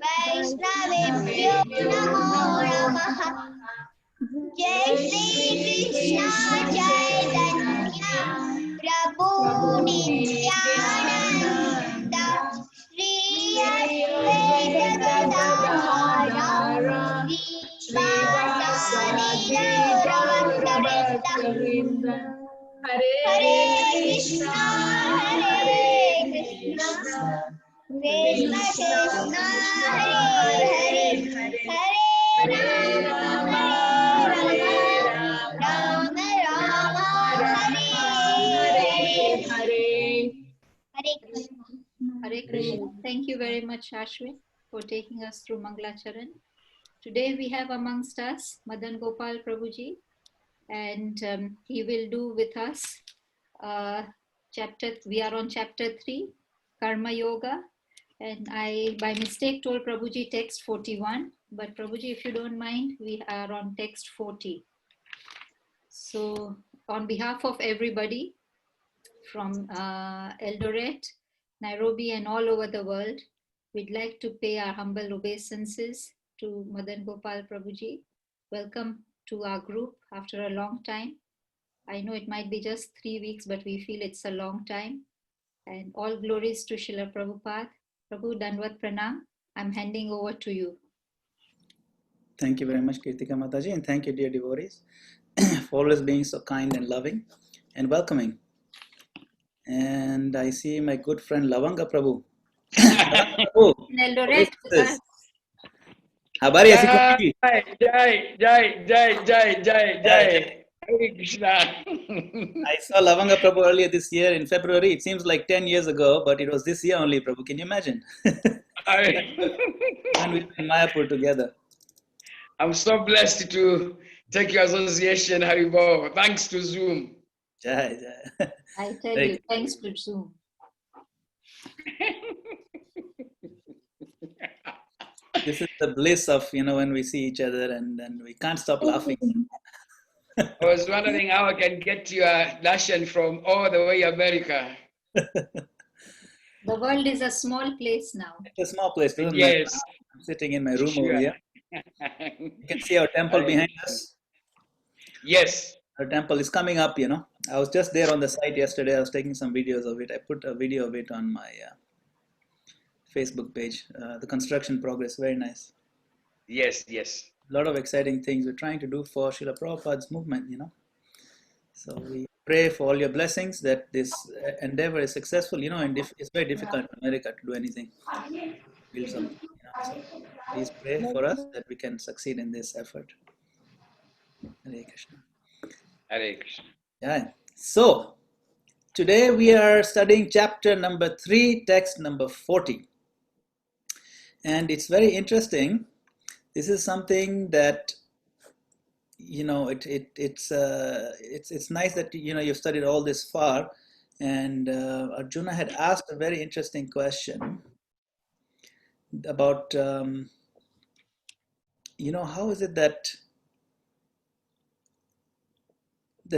वैष्णवेभ्यो नमो नमः। जय श्री कृष्ण चैतन्य प्रभु नित्यानंद श्री अद्वैत गदाधर श्रीवासादि गौरभक्तवृंद। हरे कृष्णा कृष्ण कृष्ण हरे हरे, हरे Ram Ram Ram Hare Hare. Hare Krishna. Hare Krishna. Thank you very much, Ashwin, for taking us through Mangalacharan. Today we have amongst us MadanGopal Prabhuji, and he will do with us we are on chapter 3, Karma Yoga, and I by mistake told Prabhuji text 41, but Prabhuji, if you don't mind, we are on text 40. So on behalf of everybody from Eldoret, Nairobi, and all over the world, we'd like to pay our humble obeisances to MadanGopal Prabhuji. Welcome to our group after a long time. I know it might be just 3 weeks, but we feel it's a long time. And all glories to Srila Prabhupada. Prabhu, Dandavat Pranam. I'm handing over to you. Thank you very much, Kirtika Mataji, and thank you, dear devotees, for always being so kind and loving and welcoming. And I see my good friend Lavanga Prabhu. Prabhu, Eldoret with us. Habari ya siku Jai, nyingi. Jai. Hare Krishna. I saw Lavanga Prabhu earlier this year in February. It seems like 10 years ago, but it was this year only, Prabhu. Can you imagine? When we were in Mayapur together. I'm so blessed to take your association, Haribo. Thanks to Zoom. Jai. I tell you, thanks to Zoom. This is the bliss of, when we see each other and we can't stop laughing. I was wondering how I can get your darshan from all the way America. The world is a small place now. It's a small place, doesn't Yes. matter. I'm sitting in my room Sure. over here. You can see our temple behind us. Yes. Our temple is coming up, I was just there on the site yesterday. I was taking some videos of it. I put a video of it on my Facebook page. The construction progress, very nice. Yes. A lot of exciting things we're trying to do for Srila Prabhupada's movement, So we pray for all your blessings that this endeavor is successful, and it's very difficult in America to do anything, build something, So please pray for us that we can succeed in this effort. Hare Krishna. Hare Krishna. Yeah. So today we are studying chapter number 3, text number 40. And it's very interesting. This is something that, it's nice that, you've studied all this far. And Arjuna had asked a very interesting question about, how is it that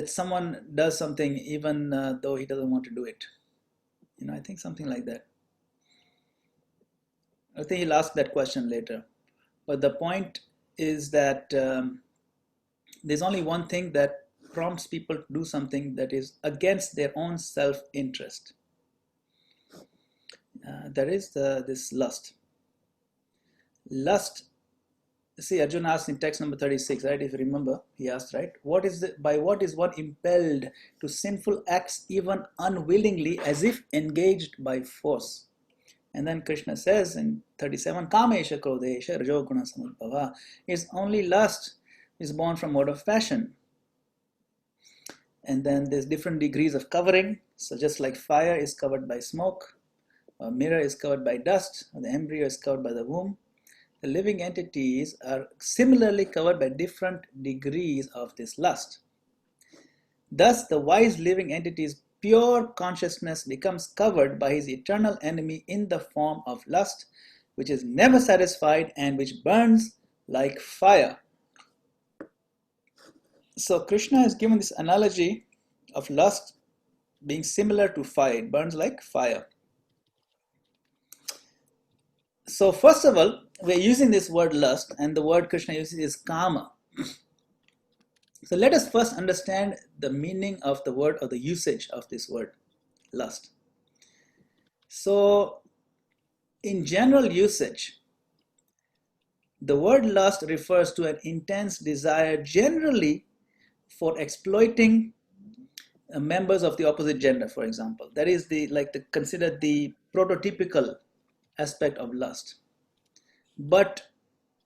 someone does something even though he doesn't want to do it? I think something like that. I think he'll ask that question later. But the point is that there's only one thing that prompts people to do something that is against their own self-interest. That is this lust. Lust. See, Arjuna asked in text number 36, right? If you remember, he asked, right? By what is one impelled to sinful acts even unwillingly, as if engaged by force? And then Krishna says in 37, Kamesha Krodesha Rajoguna Samudbhava, is only lust is born from mode of passion. And then there's different degrees of covering. So just like fire is covered by smoke, a mirror is covered by dust, or the embryo is covered by the womb, the living entities are similarly covered by different degrees of this lust. Thus, the wise living entity's pure consciousness becomes covered by his eternal enemy in the form of lust, which is never satisfied and which burns like fire. So Krishna has given this analogy of lust being similar to fire. It burns like fire. So first of all, we're using this word lust, and the word Krishna uses is kama. So let us first understand the meaning of the word or the usage of this word lust. So in general usage, the word lust refers to an intense desire generally for exploiting members of the opposite gender, for example. That is considered the prototypical aspect of lust. But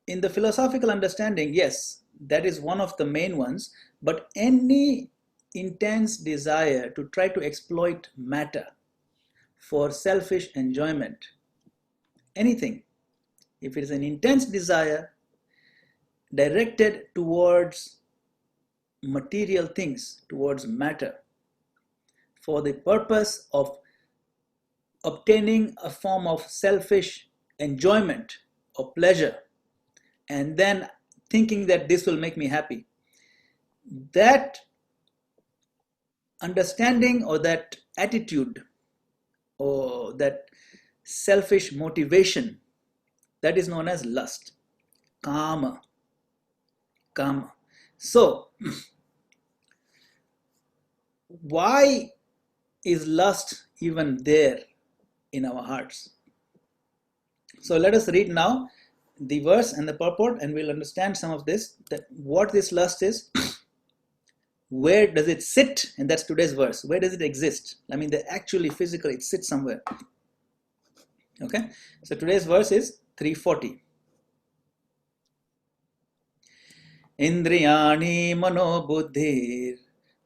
in the philosophical understanding, yes, that is one of the main ones. But any intense desire to try to exploit matter for selfish enjoyment, anything, if it is an intense desire directed towards material things, towards matter, for the purpose of obtaining a form of selfish enjoyment or pleasure, and then thinking that this will make me happy, that understanding or that attitude or that selfish motivation, that is known as lust, kama. So why is lust even there in our hearts? So let us read now the verse and the purport, and we'll understand some of this, that what this lust is, where does it sit, and that's today's verse. Where does it exist? I mean, actually physically it sits somewhere. Okay, so today's verse is 340. Indriyani mano buddhir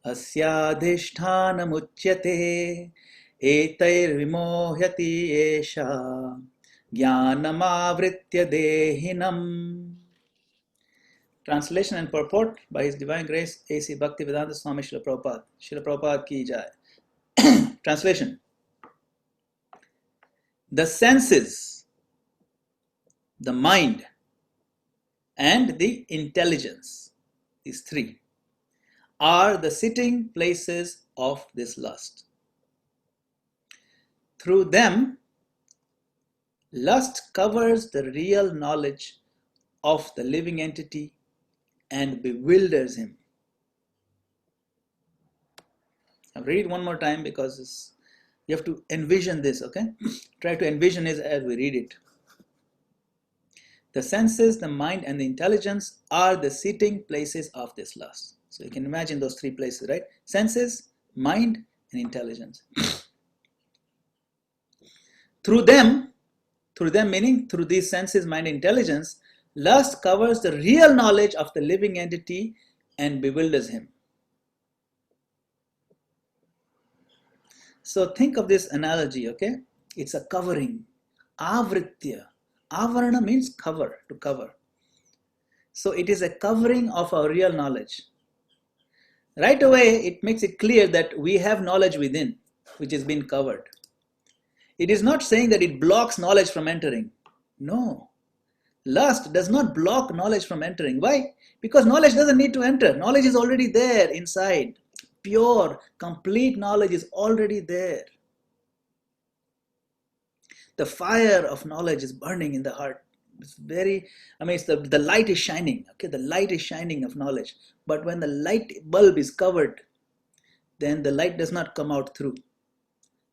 asyadhishthanamuchyate etair vimohyati esha jnanamavritya dehinam. Translation and purport by His Divine Grace A.C. Bhaktivedanta Swami Srila Prabhupada. Srila Prabhupada ki jai. Translation. The senses, the mind, and the intelligence, these three, are the sitting places of this lust. Through them, lust covers the real knowledge of the living entity and bewilders him. I'll read it one more time because you have to envision this, okay? Try to envision it as we read it. The senses, the mind, and the intelligence are the sitting places of this lust. So you can imagine those three places, right? Senses, mind, and intelligence. Through them meaning through these senses, mind, intelligence, lust covers the real knowledge of the living entity and bewilders him. So think of this analogy, okay? It's a covering. Avritya. Avarana means cover, to cover. So it is a covering of our real knowledge. Right away, it makes it clear that we have knowledge within, which has been covered. It is not saying that it blocks knowledge from entering. No. Lust does not block knowledge from entering. Why? Because knowledge doesn't need to enter. Knowledge is already there inside. Pure, complete knowledge is already there. The fire of knowledge is burning in the heart. It's very, it's the light is shining. Okay, the light is shining of knowledge. But when the light bulb is covered, then the light does not come out through.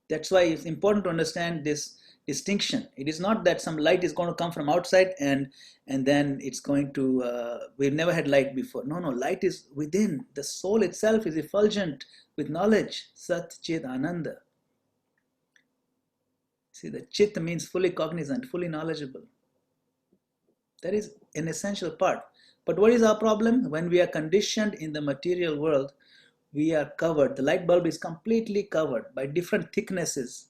That's why it's important to understand this distinction. It is not that some light is going to come from outside and then it's going to, we've never had light before. No, light is within. The soul itself is effulgent with knowledge. Sat Chit Ananda. See, the Chit means fully cognizant, fully knowledgeable. That is an essential part. But what is our problem? When we are conditioned in the material world, we are covered. The light bulb is completely covered by different thicknesses.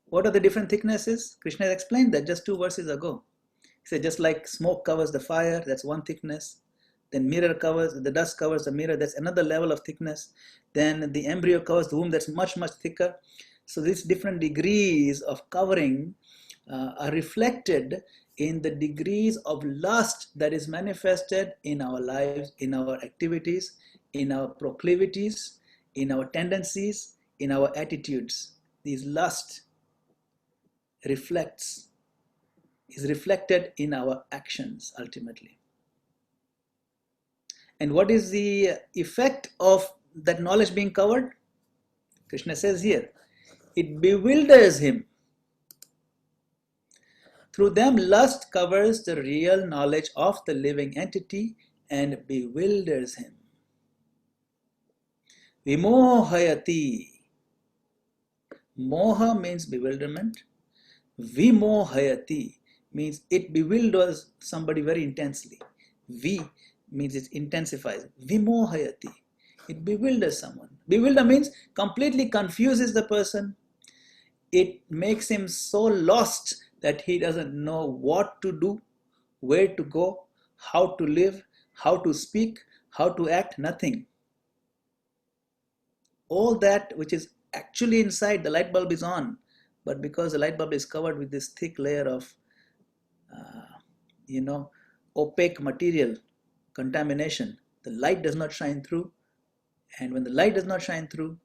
What are the different thicknesses? Krishna has explained that just 2 verses ago. He said just like smoke covers the fire, that's one thickness. Then the dust covers the mirror, that's another level of thickness. Then the embryo covers the womb, that's much, much thicker. So these different degrees of covering are reflected in the degrees of lust that is manifested in our lives, in our activities, in our proclivities, in our tendencies, in our attitudes. These lust reflects is reflected in our actions ultimately. And what is the effect of that knowledge being covered? Krishna says here, it bewilders him. Through them, lust covers the real knowledge of the living entity and bewilders him. Vimohayati. Moha means bewilderment. Vimohayati means it bewilders somebody very intensely. V means it intensifies. Vimohayati. It bewilders someone. Bewilder means completely confuses the person. It makes him so lost that he doesn't know what to do, where to go, how to live, how to speak, how to act, nothing. All that which is actually inside, the light bulb is on, but because the light bulb is covered with this thick layer of, opaque material, contamination, the light does not shine through. And when the light does not shine through,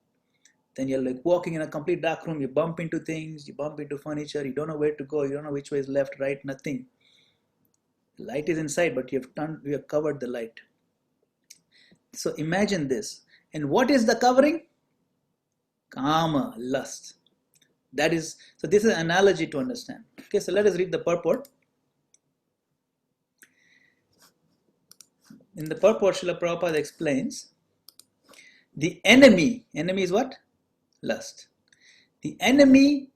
then you're like walking in a complete dark room, you bump into things, you bump into furniture, you don't know where to go, you don't know which way is left, right, nothing. The light is inside, but you have covered the light. So imagine this. And what is the covering? Kama, lust. So this is an analogy to understand. Okay, so let us read the purport. In the purport, Srila Prabhupada explains, the enemy is what? Lust. The enemy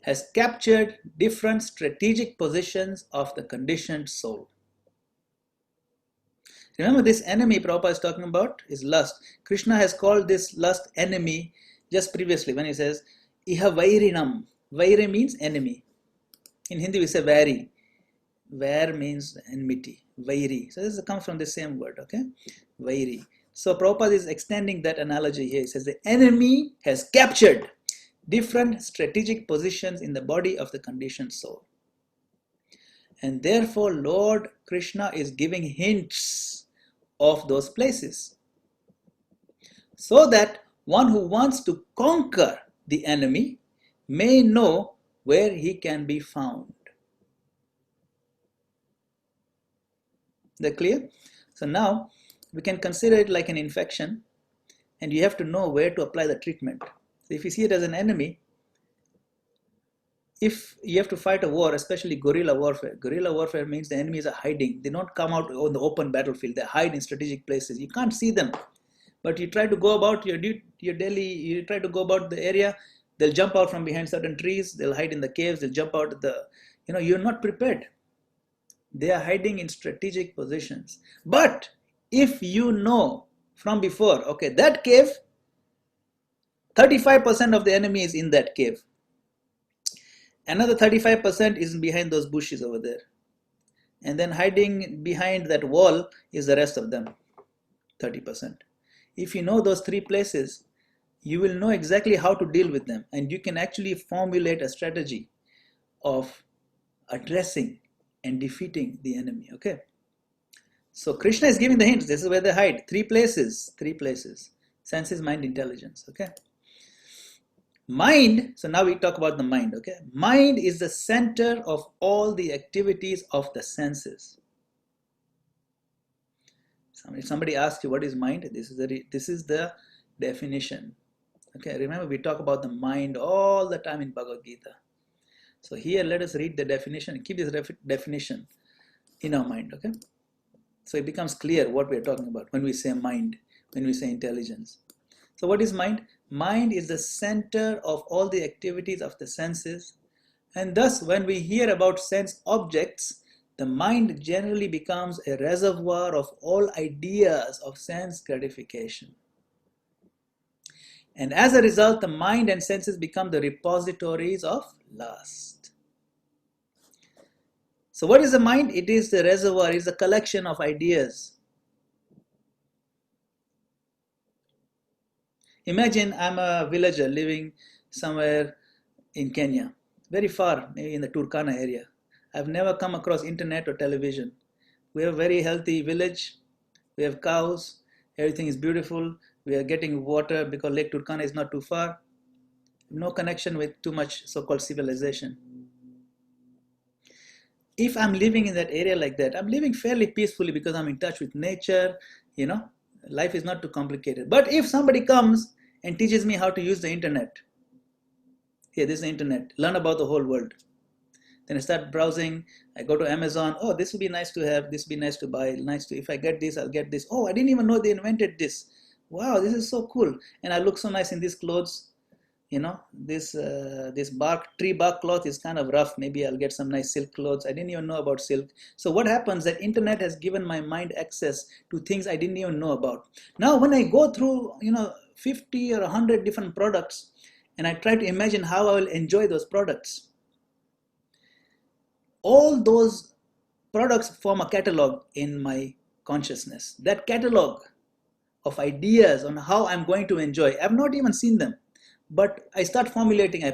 has captured different strategic positions of the conditioned soul. Remember, this enemy Prabhupada is talking about is lust. Krishna has called this lust enemy just previously when he says, Iha Vairinam. Vairi means enemy. In Hindi we say Vari. Vair means enmity. Vairi. So this comes from the same word, okay? Vairi. So Prabhupada is extending that analogy here. He says the enemy has captured different strategic positions in the body of the conditioned soul. And therefore Lord Krishna is giving hints of those places, so that one who wants to conquer the enemy may know where he can be found. Is that clear? So now we can consider it like an infection, and you have to know where to apply the treatment. So if you see it as an enemy, if you have to fight a war, especially guerrilla warfare means the enemies are hiding. They don't come out on the open battlefield. They hide in strategic places. You can't see them. But you try to go about your daily, you try to go about the area, they'll jump out from behind certain trees, they'll hide in the caves, they'll jump out you're not prepared. They are hiding in strategic positions. But if you know from before, okay, that cave, 35% of the enemy is in that cave. Another 35% is behind those bushes over there. And then hiding behind that wall is the rest of them, 30%. If you know those three places, you will know exactly how to deal with them. And you can actually formulate a strategy of addressing and defeating the enemy, okay? So Krishna is giving the hints. This is where they hide. Three places. Senses, mind, intelligence, okay? Mind, so now we talk about the mind, okay? Mind is the center of all the activities of the senses. If somebody asks you what is mind, this is the definition. Okay, remember we talk about the mind all the time in Bhagavad Gita. So here let us read the definition, keep this definition in our mind, okay? So it becomes clear what we are talking about when we say mind, when we say intelligence. So what is mind? Mind is the center of all the activities of the senses, and thus when we hear about sense objects, the mind generally becomes a reservoir of all ideas of sense gratification. And as a result, the mind and senses become the repositories of lust. So what is the mind? It is the reservoir, it is a collection of ideas. Imagine I'm a villager living somewhere in Kenya, very far, maybe in the Turkana area. I've never come across internet or television. We have a very healthy village. We have cows. Everything is beautiful. We are getting water because Lake Turkana is not too far. No connection with too much so-called civilization. if I'm living in that area like that, I'm living fairly peacefully because I'm in touch with nature, you know, life is not too complicated. But if somebody comes and teaches me how to use the internet, here, this is the internet, learn about the whole world. Then I start browsing, I go to Amazon, oh, this would be nice to have, this would be nice to buy, nice to, if I get this, I'll get this. Oh, I didn't even know they invented this. Wow, this is so cool. And I look so nice in these clothes. You know, this tree bark cloth is kind of rough. Maybe I'll get some nice silk clothes. I didn't even know about silk. So what happens, that internet has given my mind access to things I didn't even know about. Now, when I go through, 50 or 100 different products, and I try to imagine how I will enjoy those products, all those products form a catalog in my consciousness. That catalog of ideas on how I'm going to enjoy, I've not even seen them, but I start formulating, I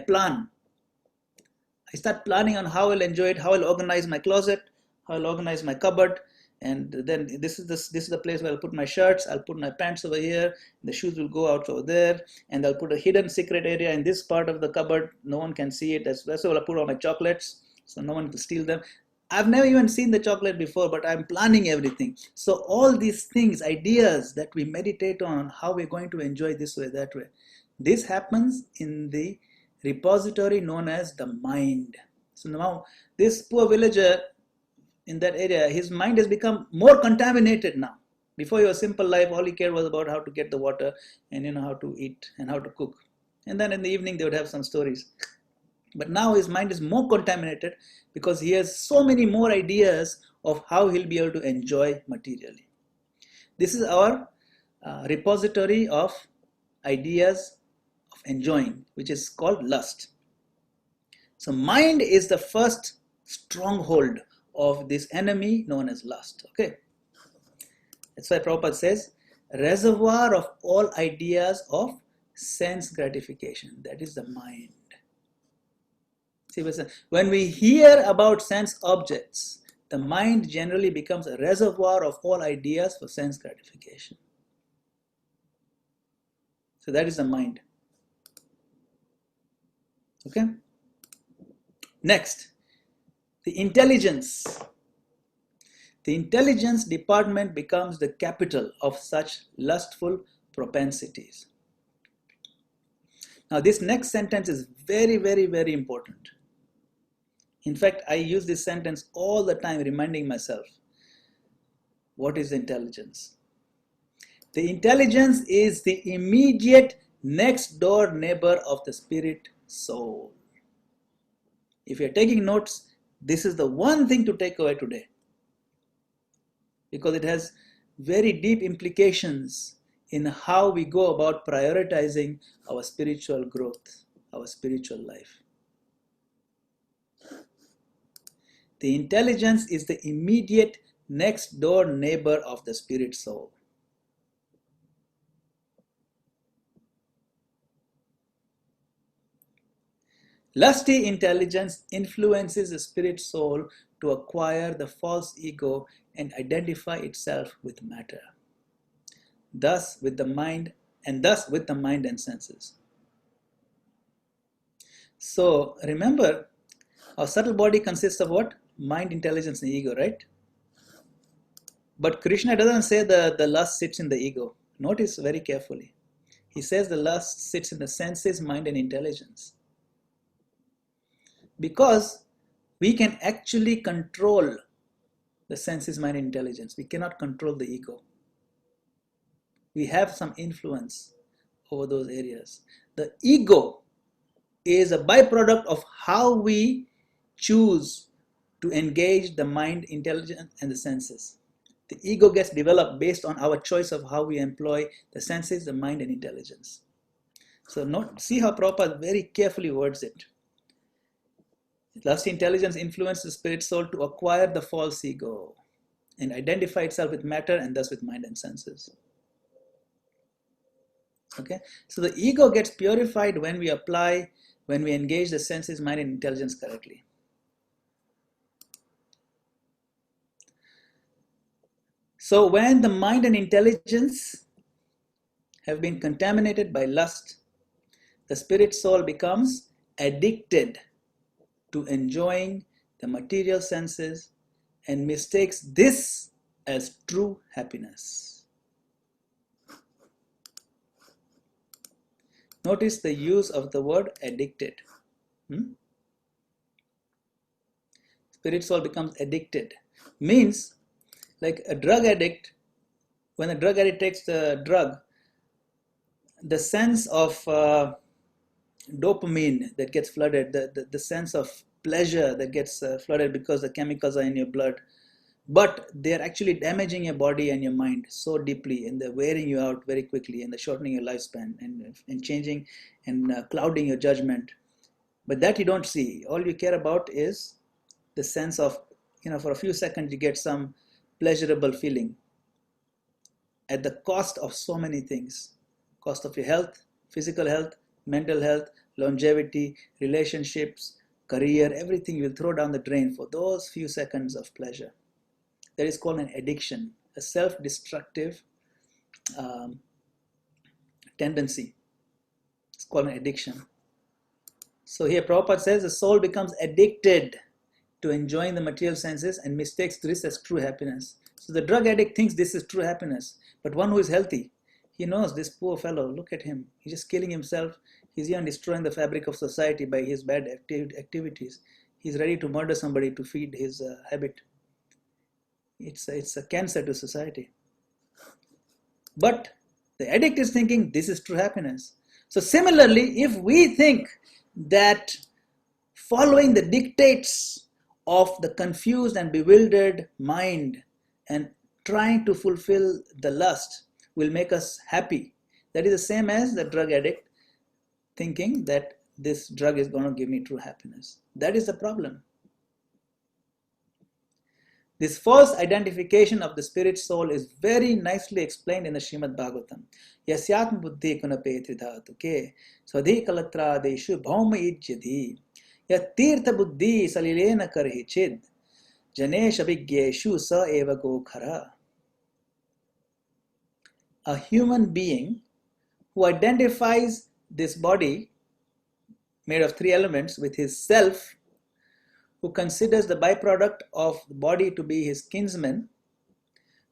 start planning on how I'll enjoy it, how I'll organize my closet, how I'll organize my cupboard, and then this is the place where I'll put my shirts, I'll put my pants over here, the shoes will go out over there, and I'll put a hidden secret area in this part of the cupboard, no one can see it. That's where I'll put all my chocolates, so no one will steal them. I've never even seen the chocolate before, but I'm planning everything. So all these things, ideas that we meditate on, how we're going to enjoy this way, that way, this happens in the repository known as the mind. So now this poor villager in that area, his mind has become more contaminated now. Before, your simple life, all he cared was about how to get the water and how to eat and how to cook. And then in the evening they would have some stories. But now his mind is more contaminated because he has so many more ideas of how he'll be able to enjoy materially. This is our repository of ideas of enjoying, which is called lust. So mind is the first stronghold of this enemy known as lust. Okay, that's why Prabhupada says, reservoir of all ideas of sense gratification, that is the mind. See, when we hear about sense objects, the mind generally becomes a reservoir of all ideas for sense gratification. So that is the mind. Okay. Next, the intelligence. The intelligence department becomes the capital of such lustful propensities. Now, this next sentence is very, very, very important. In fact, I use this sentence all the time, reminding myself, what is intelligence? The intelligence is the immediate next door neighbor of the spirit soul. If you're taking notes, this is the one thing to take away today, because it has very deep implications in how we go about prioritizing our spiritual growth, our spiritual life. The intelligence is the immediate next door neighbor of the spirit soul. Lusty intelligence influences the spirit soul to acquire the false ego and identify itself with matter, thus with the mind and senses. So remember, our subtle body consists of what? Mind, intelligence, and ego, right? But Krishna doesn't say the lust sits in the ego. Notice very carefully. He says the lust sits in the senses, mind, and intelligence. Because we can actually control the senses, mind, and intelligence. We cannot control the ego. We have some influence over those areas. The ego is a byproduct of how we choose to engage the mind, intelligence, and the senses. The ego gets developed based on our choice of how we employ the senses, the mind, and intelligence. So see how Prabhupada very carefully words it. Lust intelligence influences the spirit soul to acquire the false ego and identify itself with matter and thus with mind and senses. Okay, so the ego gets purified when we engage the senses, mind, and intelligence correctly. So when the mind and intelligence have been contaminated by lust, the spirit soul becomes addicted to enjoying the material senses and mistakes this as true happiness. Notice the use of the word addicted. Spirit soul becomes addicted. Means, like a drug addict, when a drug addict takes the drug, the sense of dopamine that gets flooded, the sense of pleasure that gets flooded because the chemicals are in your blood, but they're actually damaging your body and your mind so deeply, and they're wearing you out very quickly, and they're shortening your lifespan and changing and clouding your judgment. But that you don't see. All you care about is the sense of, for a few seconds you get some pleasurable feeling at the cost of so many things. Cost of your health, physical health, mental health, longevity, relationships, career, everything you will throw down the drain for those few seconds of pleasure. That is called an addiction, a self-destructive tendency. It's called an addiction. So here Prabhupada says the soul becomes addicted to enjoying the material senses and mistakes this as true happiness. So the drug addict thinks this is true happiness, but one who is healthy, he knows this poor fellow, look at him, he's just killing himself, he's even destroying the fabric of society by his bad activities. He's ready to murder somebody to feed his habit. It's a cancer to society. But the addict is thinking this is true happiness. So similarly, if we think that following the dictates of the confused and bewildered mind and trying to fulfill the lust will make us happy, that is the same as the drug addict thinking that this drug is going to give me true happiness. That is the problem. This false identification of the spirit soul is very nicely explained in the Srimad Bhagavatam. Yasyatma buddhi kunape tridhatuke swadhi kalatra deshu bhauma ijyadhi yatirtha buddhi salilena karhi chid janesh abhigyeshu sa eva gokhara. A human being who identifies this body made of three elements with his self, who considers the byproduct of the body to be his kinsman,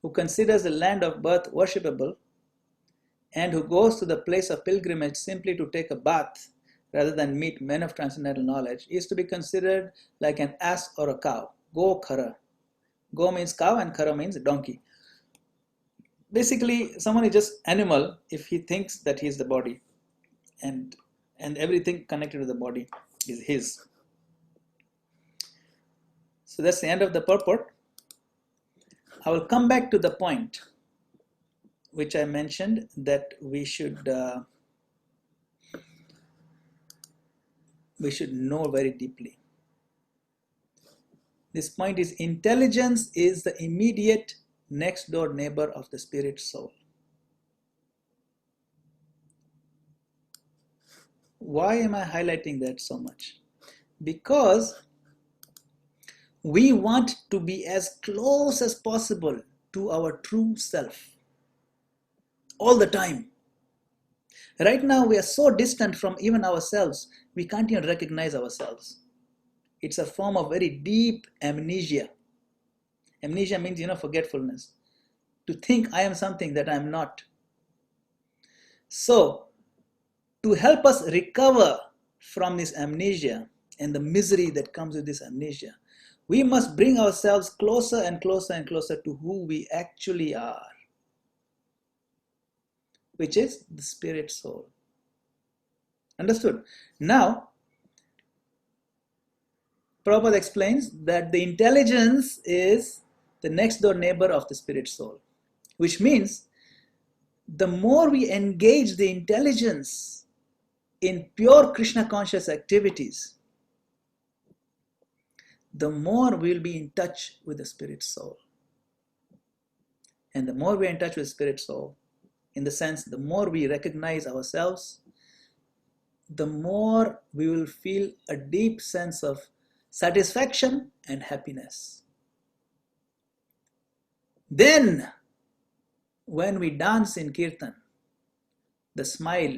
who considers the land of birth worshipable, and who goes to the place of pilgrimage simply to take a bath rather than meet men of transcendental knowledge, is to be considered like an ass or a cow. Go khara. Go means cow and khara means donkey. Basically, someone is just animal if he thinks that he is the body and everything connected to the body is his. So that's the end of the purport. I will come back to the point which I mentioned, that we should know very deeply. This point is intelligence is the immediate next door neighbor of the spirit soul. Why am I highlighting that so much? Because we want to be as close as possible to our true self all the time. Right now we are so distant from even ourselves, we can't even recognize ourselves. It's a form of very deep amnesia. Amnesia means, forgetfulness. To think I am something that I am not. So, to help us recover from this amnesia and the misery that comes with this amnesia, we must bring ourselves closer and closer and closer to who we actually are, which is the spirit soul. Understood? Now, Prabhupada explains that the intelligence is the next door neighbor of the spirit soul, which means the more we engage the intelligence in pure Krishna conscious activities, the more we'll be in touch with the spirit soul. And the more we're in touch with spirit soul, in the sense, the more we recognize ourselves, the more we will feel a deep sense of satisfaction and happiness. Then, when we dance in kirtan, the smile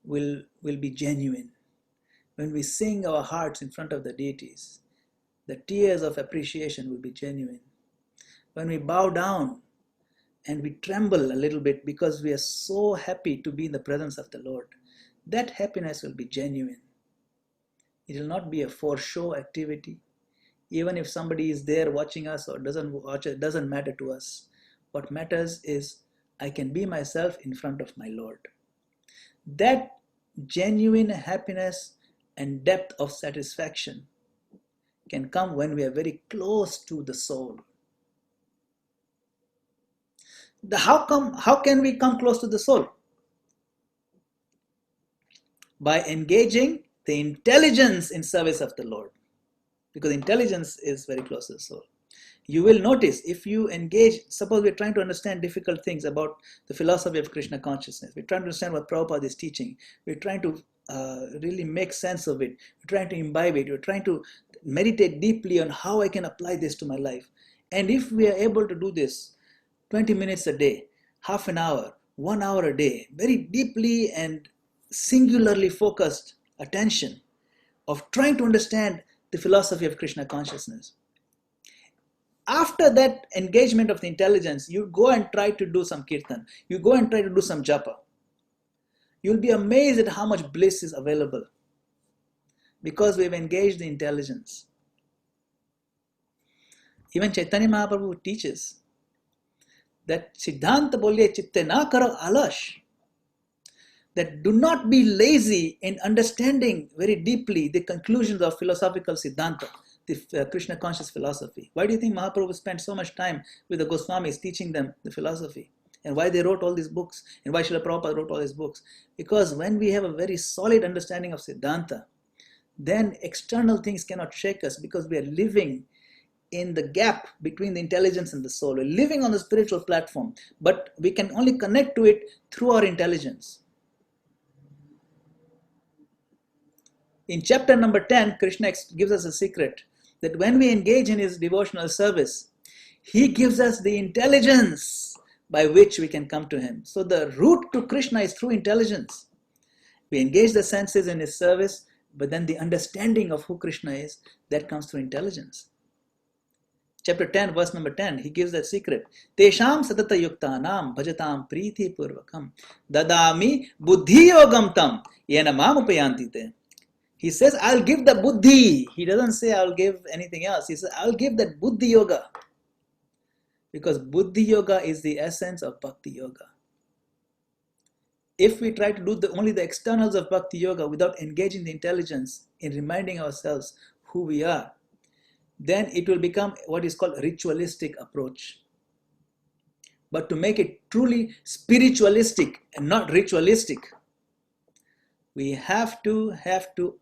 will be genuine. When we sing our hearts in front of the deities, the tears of appreciation will be genuine. When we bow down and we tremble a little bit because we are so happy to be in the presence of the Lord, that happiness will be genuine. It will not be a for show activity. Even if somebody is there watching us or doesn't watch, it doesn't matter to us. What matters is I can be myself in front of my Lord. That genuine happiness and depth of satisfaction can come when we are very close to the soul. How can we come close to the soul? By engaging the intelligence in service of the Lord. Because intelligence is very close to the soul. You will notice if you engage, suppose we're trying to understand difficult things about the philosophy of Krishna consciousness. We're trying to understand what Prabhupada is teaching. We're trying to really make sense of it. We're trying to imbibe it. We're trying to meditate deeply on how I can apply this to my life. And if we are able to do this 20 minutes a day, half an hour, 1 hour a day, very deeply and singularly focused attention of trying to understand the philosophy of Krishna consciousness. After that engagement of the intelligence, you go and try to do some kirtan. You go and try to do some japa. You'll be amazed at how much bliss is available because we've engaged the intelligence. Even Chaitanya Mahaprabhu teaches that Siddhanta bolye chitte na karo alash. That do not be lazy in understanding very deeply the conclusions of philosophical Siddhanta, the Krishna conscious philosophy. Why do you think Mahaprabhu spent so much time with the Goswamis teaching them the philosophy? And why they wrote all these books? And why Srila Prabhupada wrote all these books? Because when we have a very solid understanding of Siddhanta, then external things cannot shake us because we are living in the gap between the intelligence and the soul. We're living on the spiritual platform, but we can only connect to it through our intelligence. In chapter number 10, Krishna gives us a secret that when we engage in his devotional service, he gives us the intelligence by which we can come to him. So the route to Krishna is through intelligence. We engage the senses in his service, but then the understanding of who Krishna is, that comes through intelligence. Chapter 10, verse number 10, he gives that secret. Tesham satata yuktanam bhajatam priti purvakam dadami buddhi yogam tam yena mam upayanti te. He says, I'll give the buddhi. He doesn't say I'll give anything else. He says, I'll give that buddhi yoga. Because buddhi yoga is the essence of bhakti yoga. If we try to do only the externals of bhakti yoga without engaging the intelligence in reminding ourselves who we are, then it will become what is called a ritualistic approach. But to make it truly spiritualistic and not ritualistic, we have to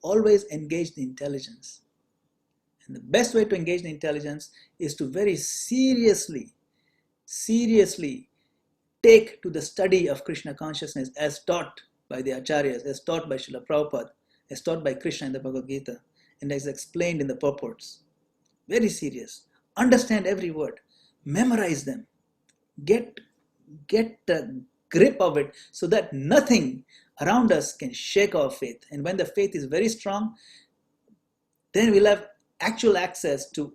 always engage the intelligence. And the best way to engage the intelligence is to very seriously take to the study of Krishna consciousness as taught by the acharyas, as taught by Srila Prabhupada, as taught by Krishna in the Bhagavad Gita, and as explained in the purports. Very serious. Understand every word. Memorize them. Get the grip of it so that nothing around us can shake our faith. And when the faith is very strong, then we'll have actual access to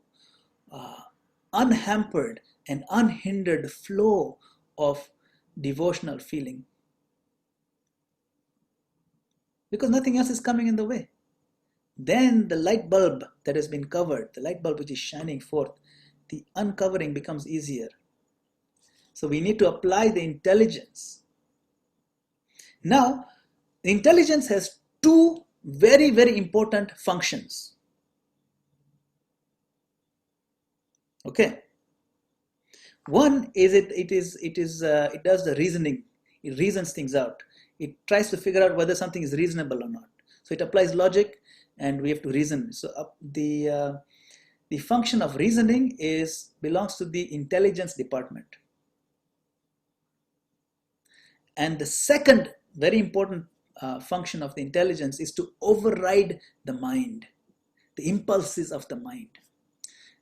unhampered and unhindered flow of devotional feeling. Because nothing else is coming in the way. Then the light bulb that has been covered, the light bulb which is shining forth, the uncovering becomes easier. So we need to apply the intelligence. Now, the intelligence has two very, very important functions. Okay. One is it does the reasoning. It reasons things out. It tries to figure out whether something is reasonable or not. So it applies logic, and we have to reason. So the function of reasoning belongs to the intelligence department. And the second very important function of the intelligence is to override the mind, the impulses of the mind.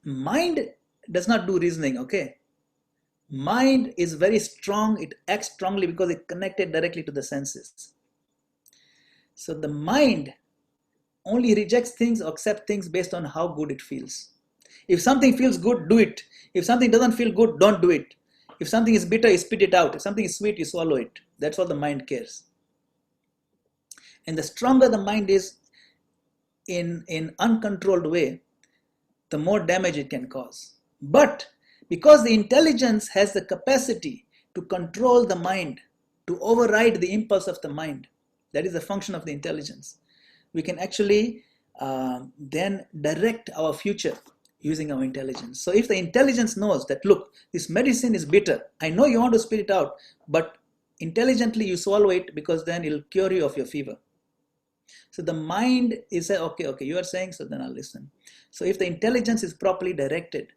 Mind does not do reasoning, okay? Mind is very strong. It acts strongly because it's connected directly to the senses. So the mind only rejects things or accepts things based on how good it feels. If something feels good, do it. If something doesn't feel good, don't do it. If something is bitter, you spit it out. If something is sweet, you swallow it. That's all the mind cares. And the stronger the mind is in uncontrolled way, the more damage it can cause. But because the intelligence has the capacity to control the mind, to override the impulse of the mind, that is the function of the intelligence, we can actually then direct our future using our intelligence. So if the intelligence knows that, look, this medicine is bitter, I know you want to spit it out, but intelligently you swallow it because then it'll cure you of your fever. So the mind is okay, you are saying, so then I'll listen. So if the intelligence is properly directed,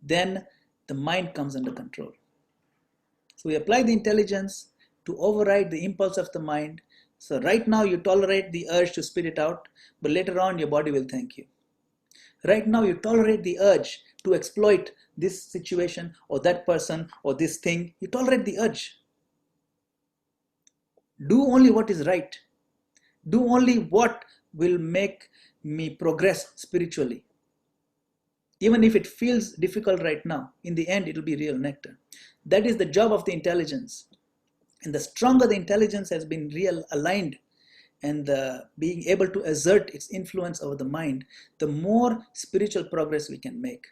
then the mind comes under control. So we apply the intelligence to override the impulse of the mind. So right now you tolerate the urge to spit it out, but later on your body will thank you. Right now you tolerate the urge to exploit this situation or that person or this thing. You tolerate the urge. Do only what is right. Do only what will make me progress spiritually. Even if it feels difficult right now, in the end it will be real nectar. That is the job of the intelligence. And the stronger the intelligence has been real aligned and being able to exert its influence over the mind, the more spiritual progress we can make.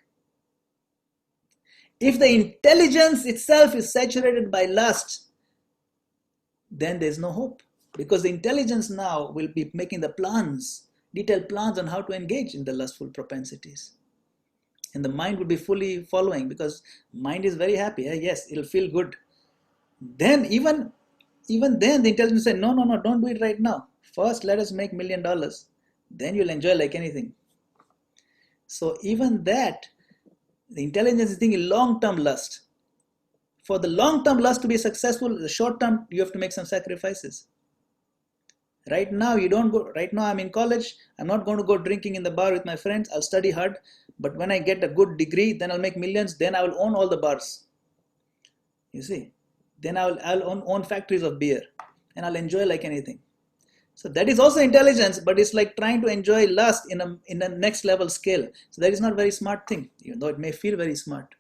If the intelligence itself is saturated by lust, then there's no hope, because the intelligence now will be making the plans, detailed plans on how to engage in the lustful propensities. And the mind will be fully following, because mind is very happy. Yes, it'll feel good. Then even then the intelligence said, no, don't do it right now. First, let us make $1 million. Then you'll enjoy like anything. So even that, the intelligence is thinking long-term lust. For the long-term lust to be successful, the short-term, you have to make some sacrifices. Right now, I'm in college. I'm not going to go drinking in the bar with my friends. I'll study hard. But when I get a good degree, then I'll make millions. Then I will own all the bars. You see? Then I'll own factories of beer. And I'll enjoy like anything. So that is also intelligence, but it's like trying to enjoy lust in a next level scale. So that is not a very smart thing, even though it may feel very smart.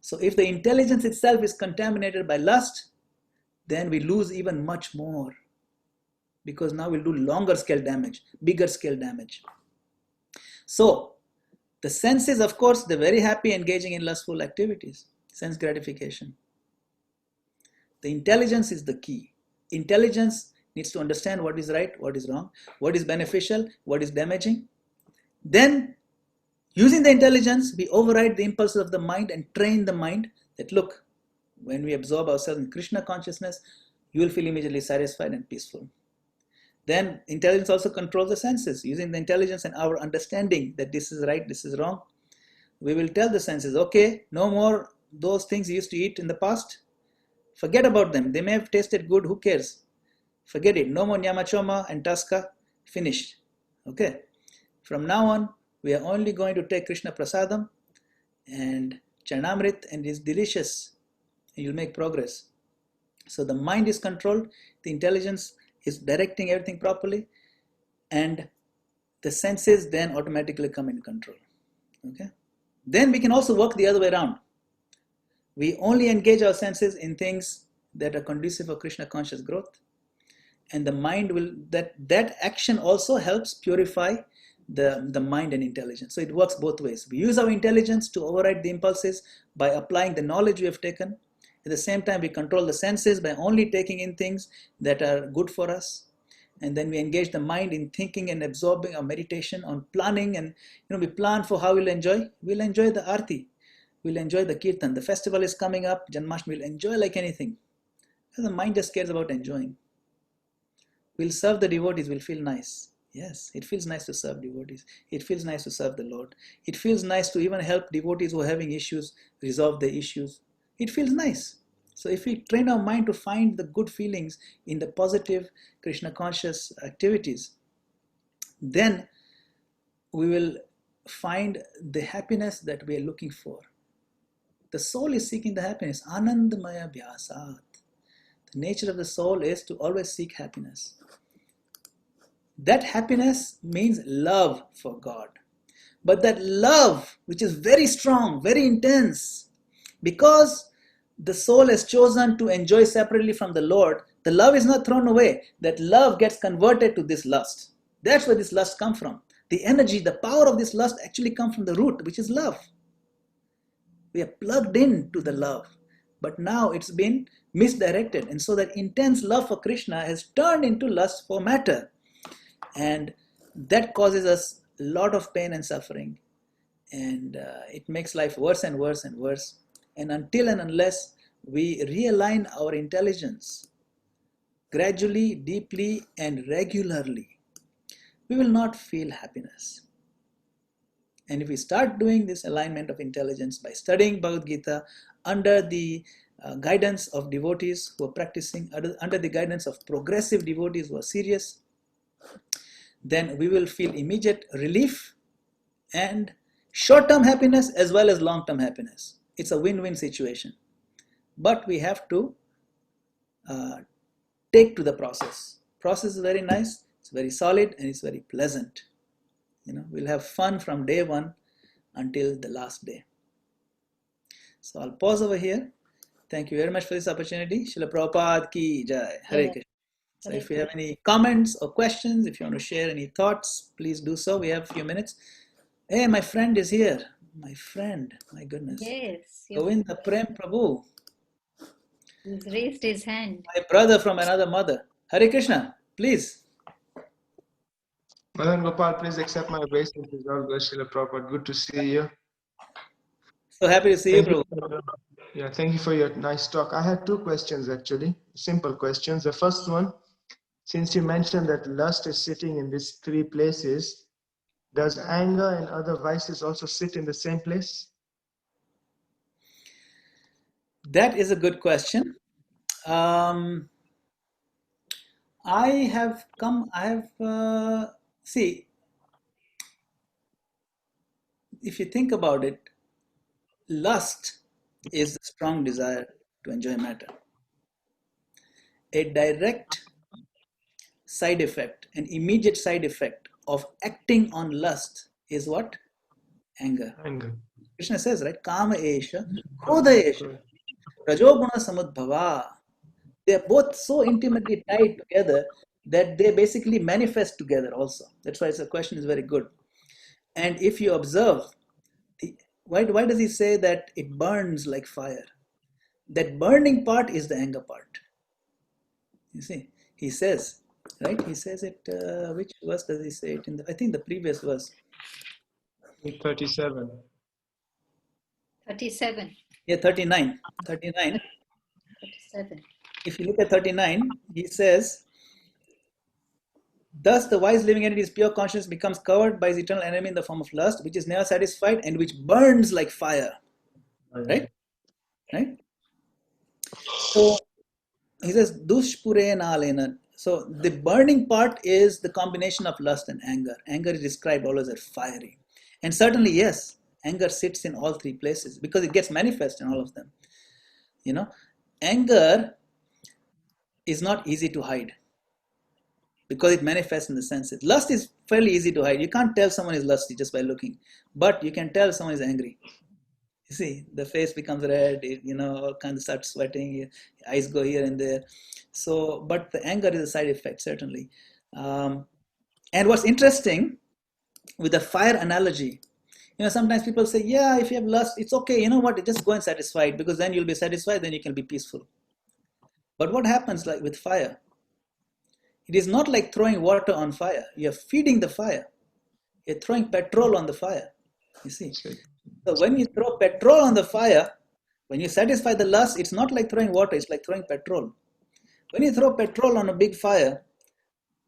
So if the intelligence itself is contaminated by lust, then we lose even much more, because now we'll do longer scale damage, bigger scale damage. So the senses, of course, they're very happy engaging in lustful activities, sense gratification. The intelligence is the key. Intelligence needs to understand what is right, what is wrong, what is beneficial, what is damaging. Then, using the intelligence, we override the impulses of the mind and train the mind that, look, when we absorb ourselves in Krishna consciousness, you will feel immediately satisfied and peaceful. Then intelligence also controls the senses. Using the intelligence and our understanding that this is right, this is wrong, we will tell the senses, okay, no more those things you used to eat in the past. Forget about them. They may have tasted good, who cares? Forget it. No more nyamachoma and taska. Finished. Okay. From now on, we are only going to take Krishna prasadam and charnamrit, and it's delicious. And you'll make progress. So the mind is controlled. The intelligence is directing everything properly. And the senses then automatically come in control. Okay. Then we can also work the other way around. We only engage our senses in things that are conducive for Krishna conscious growth. And the mind will, that action also helps purify the mind and intelligence. So it works both ways. We use our intelligence to override the impulses by applying the knowledge we have taken. At the same time, we control the senses by only taking in things that are good for us. And then we engage the mind in thinking and absorbing our meditation on planning. And we plan for how we'll enjoy. We'll enjoy the arti. We'll enjoy the kirtan. The festival is coming up. Janmashtami, we'll enjoy like anything. Because the mind just cares about enjoying. We'll serve the devotees, we'll feel nice. Yes, it feels nice to serve devotees. It feels nice to serve the Lord. It feels nice to even help devotees who are having issues, resolve their issues. It feels nice. So if we train our mind to find the good feelings in the positive Krishna conscious activities, then we will find the happiness that we are looking for. The soul is seeking the happiness. Anandamaya Vyasat. The nature of the soul is to always seek happiness. That happiness means love for God. But that love, which is very strong, very intense, because the soul has chosen to enjoy separately from the Lord, the love is not thrown away. That love gets converted to this lust. That's where this lust comes from. The energy, the power of this lust actually comes from the root, which is love. We are plugged into the love. But now it's been misdirected. And so that intense love for Krishna has turned into lust for matter. And that causes us a lot of pain and suffering. And it makes life worse and worse and worse. And until and unless we realign our intelligence gradually, deeply, and regularly, we will not feel happiness. And if we start doing this alignment of intelligence by studying Bhagavad Gita under the guidance of devotees who are practicing, under the guidance of progressive devotees who are serious, then we will feel immediate relief and short-term happiness as well as long-term happiness. It's a win-win situation. But we have to take to the process. Process is very nice, it's very solid, and it's very pleasant. We'll have fun from day one until the last day. So I'll pause over here. Thank you very much for this opportunity. Srila Prabhupada ki jai. Hare Krishna. So if you have any comments or questions, if you want to share any thoughts, please do so. We have a few minutes. Hey, my friend is here. My friend, my goodness. Yes. Govinda Prem Prabhu. He's raised his hand. My brother from another mother. Hare Krishna, please. MadanGopal, please accept my obeisances. All good, Srila Prabhupada. Good to see you. So happy to see you, Prabhu. Yeah, thank you for your nice talk. I had two questions actually, simple questions. The first one, since you mentioned that lust is sitting in these three places, does anger and other vices also sit in the same place? That is a good question. See, if you think about it, lust is a strong desire to enjoy matter. A direct side effect, an immediate side effect of acting on lust is what? Anger. Anger. Krishna says, right? Kama esha, krodha esha, rajoguna samudbhava. They are both so intimately tied together that they basically manifest together also. That's why the question is very good. And if you observe, why does he say that it burns like fire? That burning part is the anger part. You see, he says, right? He says it, which verse does he say it in? I think the previous verse. 37. 37. Yeah, 39. 39. 37. If you look at 39, he says, thus the wise living entity's pure consciousness becomes covered by his eternal enemy in the form of lust, which is never satisfied and which burns like fire. Right? Right? So he says, dushpure nalena. So the burning part is the combination of lust and anger. Anger is described always as fiery. And certainly, yes, anger sits in all three places because it gets manifest in all of them. Anger is not easy to hide because it manifests in the senses. Lust is fairly easy to hide. You can't tell someone is lusty just by looking, but you can tell someone is angry. You see, the face becomes red, all kinds of start sweating, eyes go here and there. So, but the anger is a side effect, certainly. And what's interesting with the fire analogy, sometimes people say, yeah, if you have lust, it's okay. You know what? Just go and satisfy it because then you'll be satisfied, then you can be peaceful. But what happens like with fire? It is not like throwing water on fire. You're feeding the fire. You're throwing petrol on the fire. You see? So when you throw petrol on the fire, when you satisfy the lust, it's not like throwing water, it's like throwing petrol. When you throw petrol on a big fire,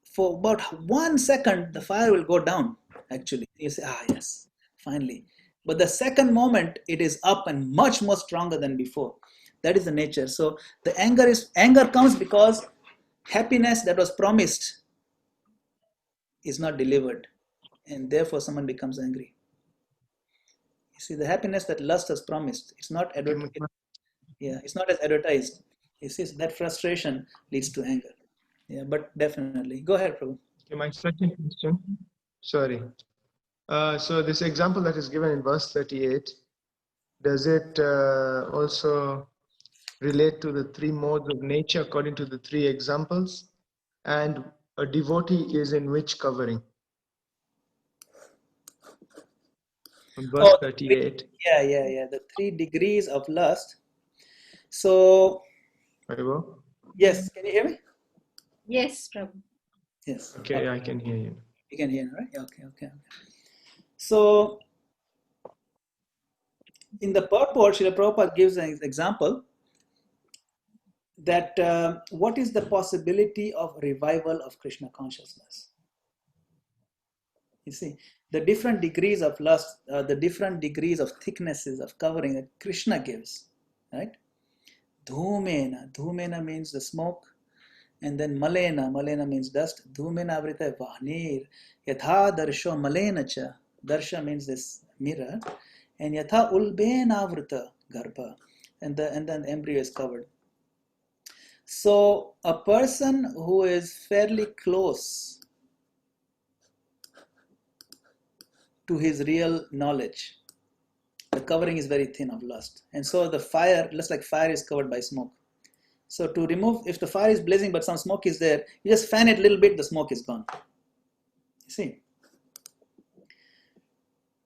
for about 1 second, the fire will go down, actually. You say, yes, finally. But the second moment, it is up and much more stronger than before. That is the nature. So the anger comes because happiness that was promised is not delivered. And therefore, someone becomes angry. You see, the happiness that lust has promised, it's not advertised. Yeah, it's not as advertised. You see, that frustration leads to anger. Yeah, but definitely. Go ahead, Prabhu. Okay, my second question. Sorry. So this example that is given in verse 38, does it also relate to the three modes of nature according to the three examples? And a devotee is in which covering? On verse Oh, 38. yeah. The 3 degrees of lust. So, Haribo? yes, can you hear me? Yes, Prabhu. Yes. Okay, I can hear you. You can hear me, right? Okay. So, in the purport, Srila Prabhupada gives an example that what is the possibility of revival of Krishna consciousness? You see, the different degrees of lust, the different degrees of thicknesses of covering that Krishna gives, right? Dhumena means the smoke, and then malena means dust. Dhumena avrita vahnir, yatha darsho malena cha. Darsha means this mirror, and yatha ulbena avrita garbha, and then the embryo is covered. So a person who is fairly close to his real knowledge, the covering is very thin of lust. And so the fire, just like fire is covered by smoke. So to remove, if the fire is blazing but some smoke is there, you just fan it a little bit, the smoke is gone. You see?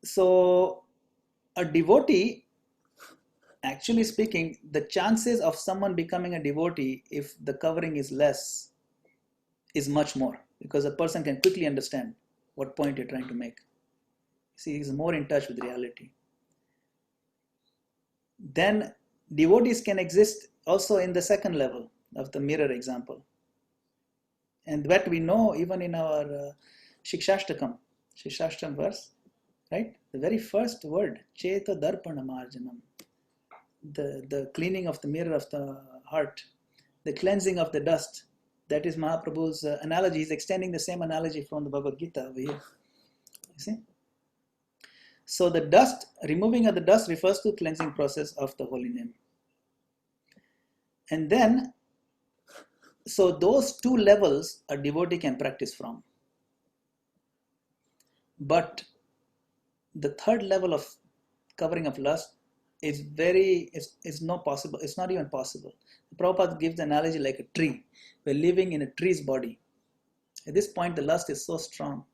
So a devotee, actually speaking, the chances of someone becoming a devotee if the covering is less is much more, because a person can quickly understand what point you're trying to make. See, he's more in touch with reality. Then devotees can exist also in the second level of the mirror example. And that we know even in our Shikshashtakam verse, right? The very first word, Cheta Darpana Marjanam, the cleaning of the mirror of the heart, the cleansing of the dust. That is Mahaprabhu's analogy. He's extending the same analogy from the Bhagavad Gita over here. You see? So the dust, removing of the dust refers to cleansing process of the holy name. And then, so those 2 levels a devotee can practice from. But the third level of covering of lust is not possible. It's not even possible. Prabhupada gives the analogy like a tree. We're living in a tree's body. At this point, the lust is so strong.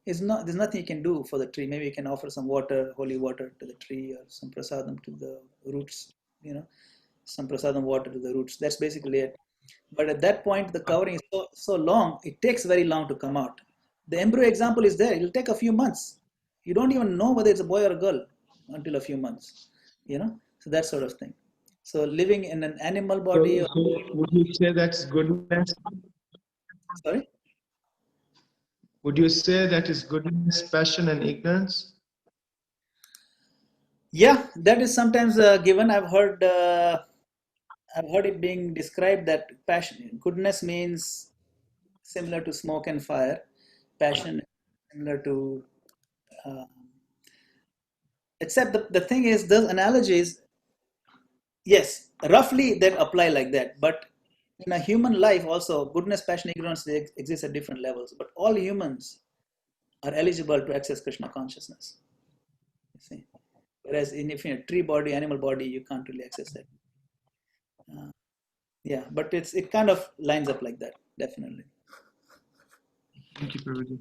There's nothing you can do for the tree. Maybe you can offer some water, holy water to the tree, or some prasadam to the roots, some prasadam water to the roots. That's basically it. But at that point, the covering is so long, it takes very long to come out. The embryo example is there. It'll take a few months. You don't even know whether it's a boy or a girl until a few months, So that sort of thing. So living in an animal body. So would you say that's goodness? Sorry? Would you say that is goodness, passion, and ignorance? Yeah, that is sometimes given. I've heard it being described that passion, goodness means similar to smoke and fire. Passion is similar to, except the thing is, those analogies, yes, roughly that apply like that. But in a human life also, goodness, passion, ignorance, they exist at different levels. But all humans are eligible to access Krishna consciousness. You see? Whereas if you're in a tree body, animal body, you can't really access that. Yeah, but it kind of lines up like that, definitely. Thank you, Prabhuji.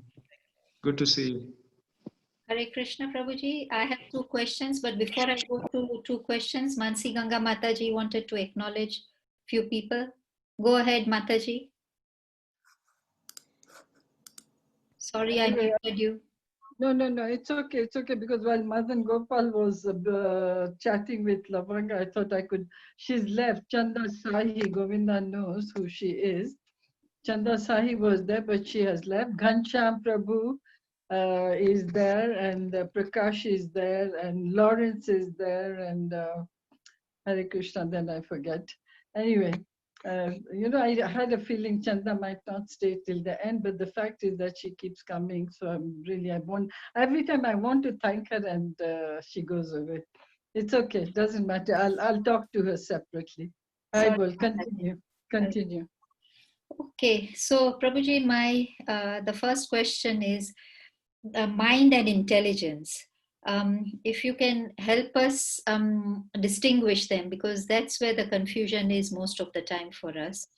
Good to see you. Hare Krishna, Prabhuji. I have 2 questions, but before I go to 2 questions, Mansi Ganga Mataji wanted to acknowledge few people. Go ahead, Mataji. Sorry, I muted you. No, it's okay. It's okay, because while MadanGopal was chatting with Lavanga, I thought I could. She's left. Chanda Sahi, Govinda knows who she is. Chanda Sahi was there, but she has left. Ghansham Prabhu is there, and Prakash is there, and Lawrence is there, and Hare Krishna, then I forget. Anyway, I had a feeling Chanda might not stay till the end, but the fact is that she keeps coming. So every time I want to thank her, and she goes away. It's okay, doesn't matter. I'll talk to her separately. I will continue. Okay, so Prabhuji, the first question is, mind and intelligence. If you can help us distinguish them, because that's where the confusion is most of the time for us.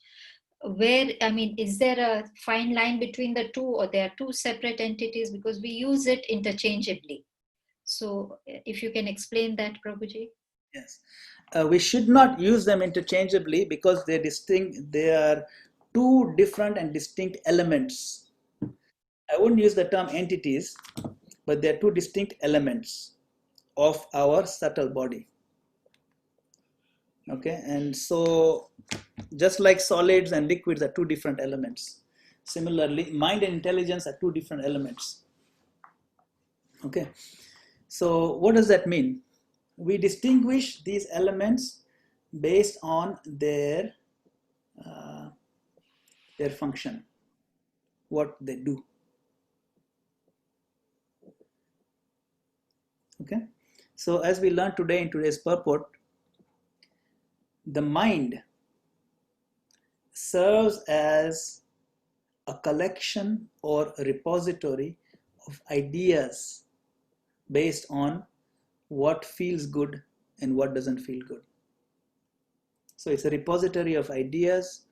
Where, I mean, is there a fine line between the two, or they are two separate entities? Because we use it interchangeably. So if you can explain that, Prabhuji. Yes. We should not use them interchangeably because they're distinct. They are two different and distinct elements. I wouldn't use the term entities, but they're two distinct elements of our subtle body. Okay, and so just like solids and liquids are two different elements, similarly, mind and intelligence are two different elements. Okay, so what does that mean? We distinguish these elements based on their function, what they do. Okay, so as we learned today in today's purport, the mind serves as a collection or a repository of ideas based on what feels good and what doesn't feel good. So it's a repository of ideas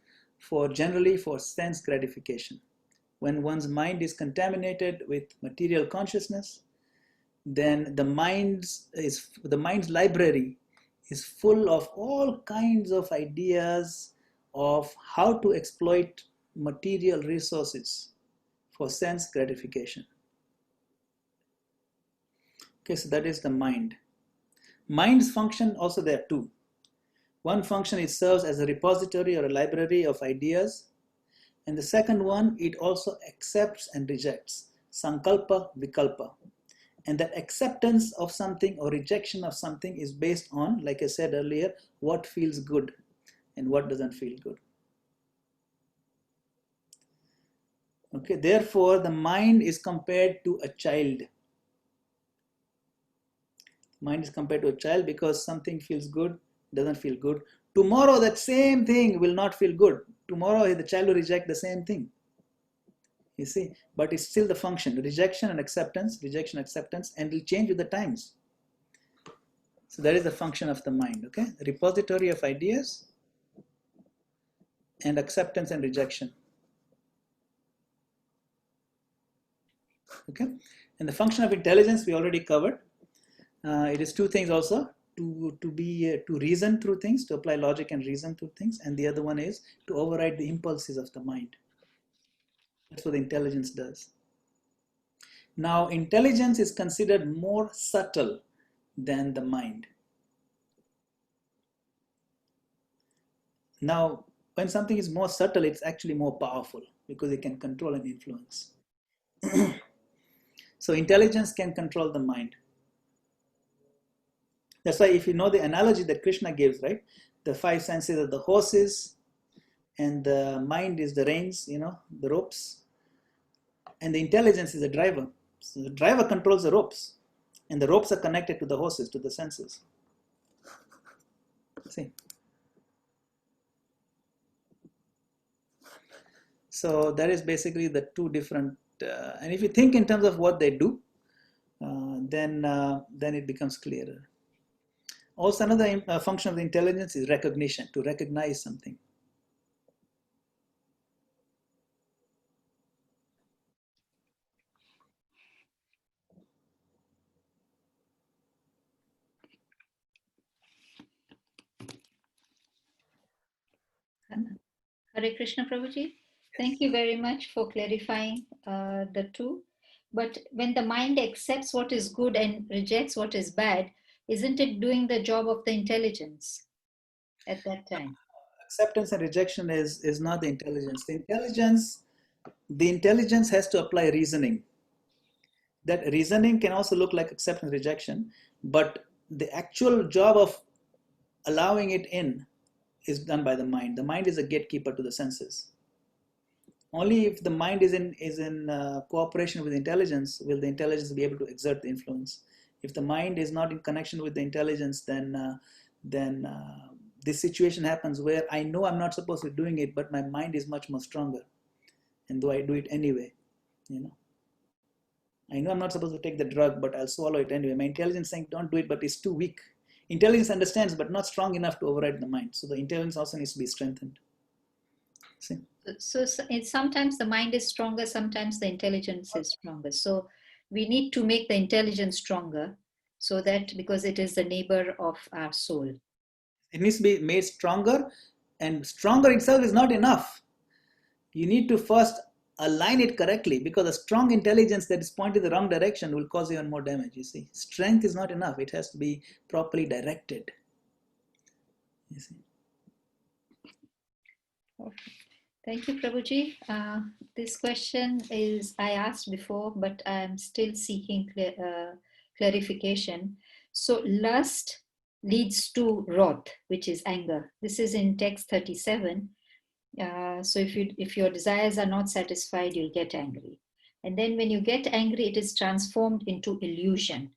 generally for sense gratification. When one's mind is contaminated with material consciousness, then the mind's library is full of all kinds of ideas of how to exploit material resources for sense gratification. Okay, so that is the mind. Mind's function also there are two. One function, it serves as a repository or a library of ideas, and the second one, it also accepts and rejects, sankalpa, vikalpa. And that acceptance of something or rejection of something is based on, like I said earlier, what feels good and what doesn't feel good. Okay, therefore the mind is compared to a child. Mind is compared to a child because something feels good, doesn't feel good. Tomorrow that same thing will not feel good. Tomorrow the child will reject the same thing. You see, but it's still the function, rejection and acceptance, and it will change with the times. So that is the function of the mind, okay? Repository of ideas and acceptance and rejection. Okay, and the function of intelligence we already covered. It is two things also, to reason through things, to apply logic and reason through things, and the other one is to override the impulses of the mind. That's what the intelligence does. Now, intelligence is considered more subtle than the mind. Now, when something is more subtle, it's actually more powerful because it can control and influence. So intelligence can control the mind. That's why if you know the analogy that Krishna gives, right? The five senses are the horses, and the mind is the reins, the ropes, and the intelligence is the driver. So the driver controls the ropes, and the ropes are connected to the horses, to the senses. See? So that is basically the two different, and if you think in terms of what they do, then it becomes clearer. Also, another function of the intelligence is recognition, to recognize something. Hare Krishna, Prabhuji. Thank you very much for clarifying the two. But when the mind accepts what is good and rejects what is bad, isn't it doing the job of the intelligence at that time? Acceptance and rejection is not the intelligence. The intelligence has to apply reasoning. That reasoning can also look like acceptance and rejection, but the actual job of allowing it in is done by the mind. The mind is a gatekeeper to the senses. Only if the mind is in cooperation with intelligence will the intelligence be able to exert the influence. If the mind is not in connection with the intelligence, then this situation happens where I know I'm not supposed to be doing it, but my mind is much more stronger, and though I do it anyway, I know I'm not supposed to take the drug, but I'll swallow it anyway. My intelligence saying don't do it, but it's too weak. Intelligence understands, but not strong enough to override the mind. So the intelligence also needs to be strengthened. See? So it's sometimes the mind is stronger, sometimes the intelligence is stronger. So we need to make the intelligence stronger, so that, because it is the neighbor of our soul. It needs to be made stronger, and stronger itself is not enough. You need to first align it correctly, because a strong intelligence that is pointing the wrong direction will cause even more damage. You see, strength is not enough. It has to be properly directed. You see. Okay. Thank you, Prabhuji. This question is I asked before, but I'm still seeking clarification. So lust leads to wrath, which is anger. This is in text 37. So if your desires are not satisfied, you'll get angry. And then when you get angry, it is transformed into illusion.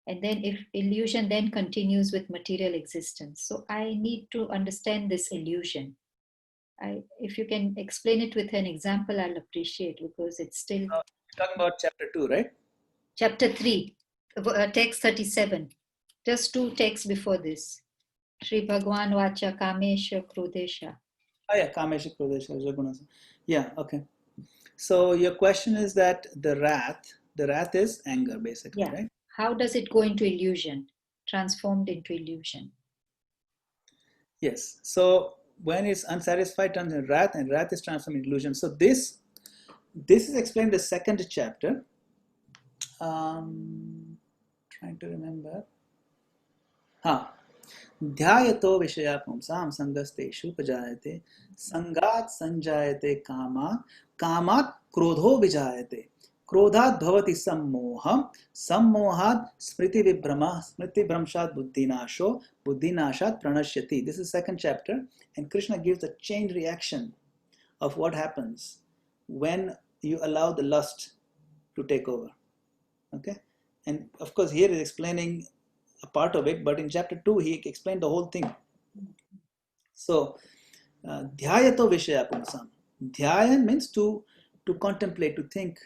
And then if illusion then continues with material existence. So I need to understand this illusion. If you can explain it with an example, I'll appreciate, because it's still... You're talking about chapter 2, right? Chapter 3, text 37. Just 2 texts before this. Shri Bhagwan Vacha Kamesha Krodesha. Oh yeah, Kamesha Krodesha Ragunasa. Yeah, okay. So your question is that the wrath is anger, basically, Yeah. right? How does it go into illusion? Transformed into illusion. Yes. So when it's unsatisfied, turns into wrath, and wrath is transformed into illusion. So this is explained in the second chapter. Trying to remember. ध्यायतो विषया पुंसां संगस्तेषु उपजायते संगात् संजायते कामात् कामात् क्रोधो विजायते क्रोधात् भवति सम्मोहः सम्मोहात् स्मृतिविभ्रमः स्मृतिभ्रंशात् बुद्धिनाशो बुद्धिनाशात् प्रणश्यति. This is second chapter, and Krishna gives a chain reaction of what happens when you allow the lust to take over. Okay, and of course here is explaining a part of it, but in chapter 2 he explained the whole thing. So dhyayato vishaya punsam. Dhyayan means to contemplate, to think,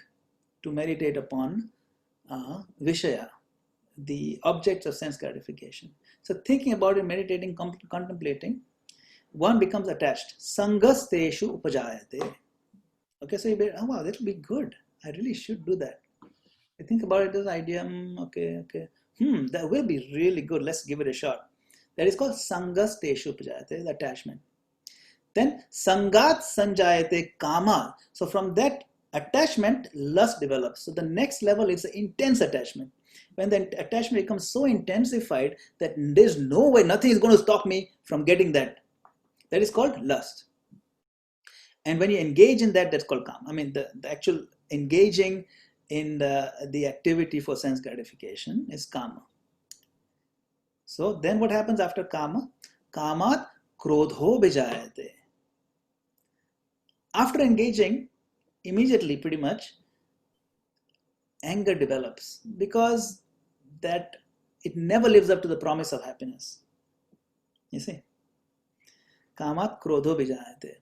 to meditate upon vishaya, the objects of sense gratification. So thinking about it, meditating, contemplating, one becomes attached. Sangasteshu upajayate. Okay, so you be, oh wow, that will be good. I really should do that. You think about it, this idea, okay. That will be really good. Let's give it a shot. That is called Sangasteshu Upajayate, the attachment. Then Sangat Sanjayate Kama. So from that attachment, lust develops. So the next level is the intense attachment. When the attachment becomes so intensified that there's no way, nothing is going to stop me from getting that. That is called lust. And when you engage in that, that's called kama. I mean, the actual engaging in the activity for sense gratification is kama. So then what happens after kama? Kamat krodho vijayate. After engaging, immediately pretty much, anger develops, because that it never lives up to the promise of happiness. You see? Kamat krodho vijayate.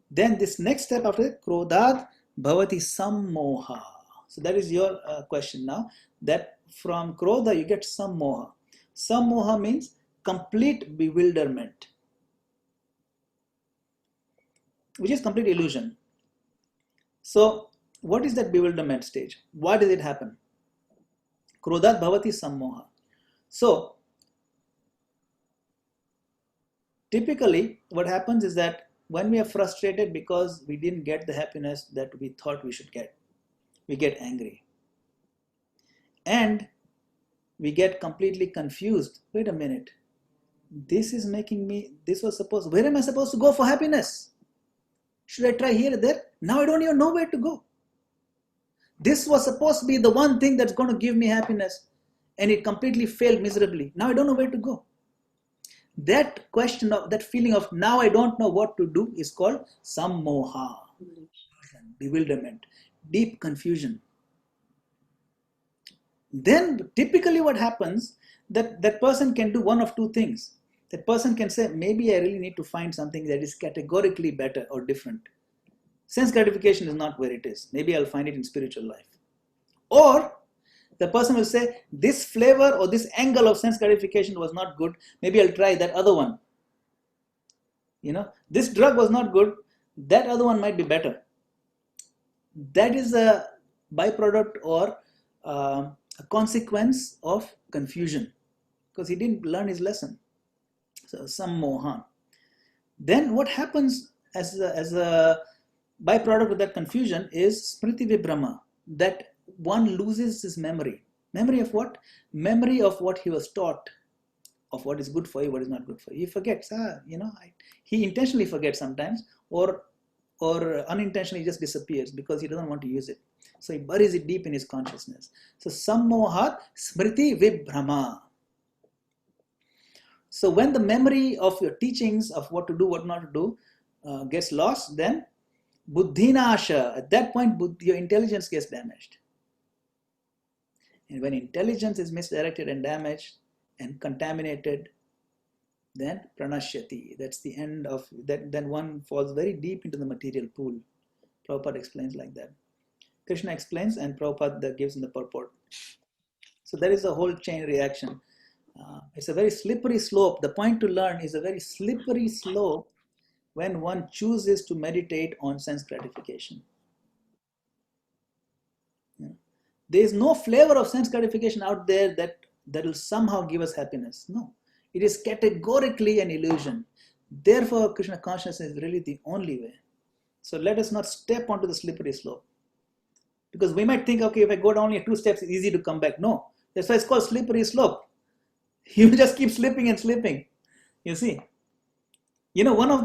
Then this next step after it, krodhat bhavati sammoha. So that is your question now, that from krodha you get sammoha. Sammoha means complete bewilderment, which is complete illusion. So what is that bewilderment stage? Why does it happen? Krodhat bhavati sammoha. So typically what happens is that when we are frustrated because we didn't get the happiness that we thought we should get, we get angry. And we get completely confused. Wait a minute. This is making me, where am I supposed to go for happiness? Should I try here or there? Now I don't even know where to go. This was supposed to be the one thing that's going to give me happiness, and it completely failed miserably. Now I don't know where to go. That question of, that feeling of now I don't know what to do is called sammoha, bewilderment, deep confusion. Then typically what happens, that person can do one of two things. That person can say, maybe I really need to find something that is categorically better or different. Sense gratification is not where it is. Maybe I'll find it in spiritual life. Or the person will say, this flavor or this angle of sense gratification was not good. Maybe I'll try that other one. This drug was not good. That other one might be better. That is a byproduct or a consequence of confusion, because he didn't learn his lesson. So some moha. Then what happens as a byproduct of that confusion is smriti vibhrama, that one loses his memory. Memory of what? Memory of what he was taught, of what is good for you, what is not good for you. He forgets. He intentionally forgets sometimes, or unintentionally just disappears because he doesn't want to use it. So he buries it deep in his consciousness. So sammohat smriti vibhrama. So when the memory of your teachings of what to do, what not to do gets lost, then buddhinasha, at that point your intelligence gets damaged. And when intelligence is misdirected and damaged and contaminated, then pranashyati, that's the end of that. Then one falls very deep into the material pool. Prabhupada explains like that. Krishna explains and Prabhupada gives in the purport. So there is a whole chain reaction. It's a very slippery slope. The point to learn is a very slippery slope when one chooses to meditate on sense gratification. There is no flavor of sense gratification out there that will somehow give us happiness. No. It is categorically an illusion. Therefore, Krishna consciousness is really the only way. So let us not step onto the slippery slope. Because we might think, okay, if I go down only 2 steps, it's easy to come back. No. That's why it's called slippery slope. You just keep slipping and slipping. You see. One of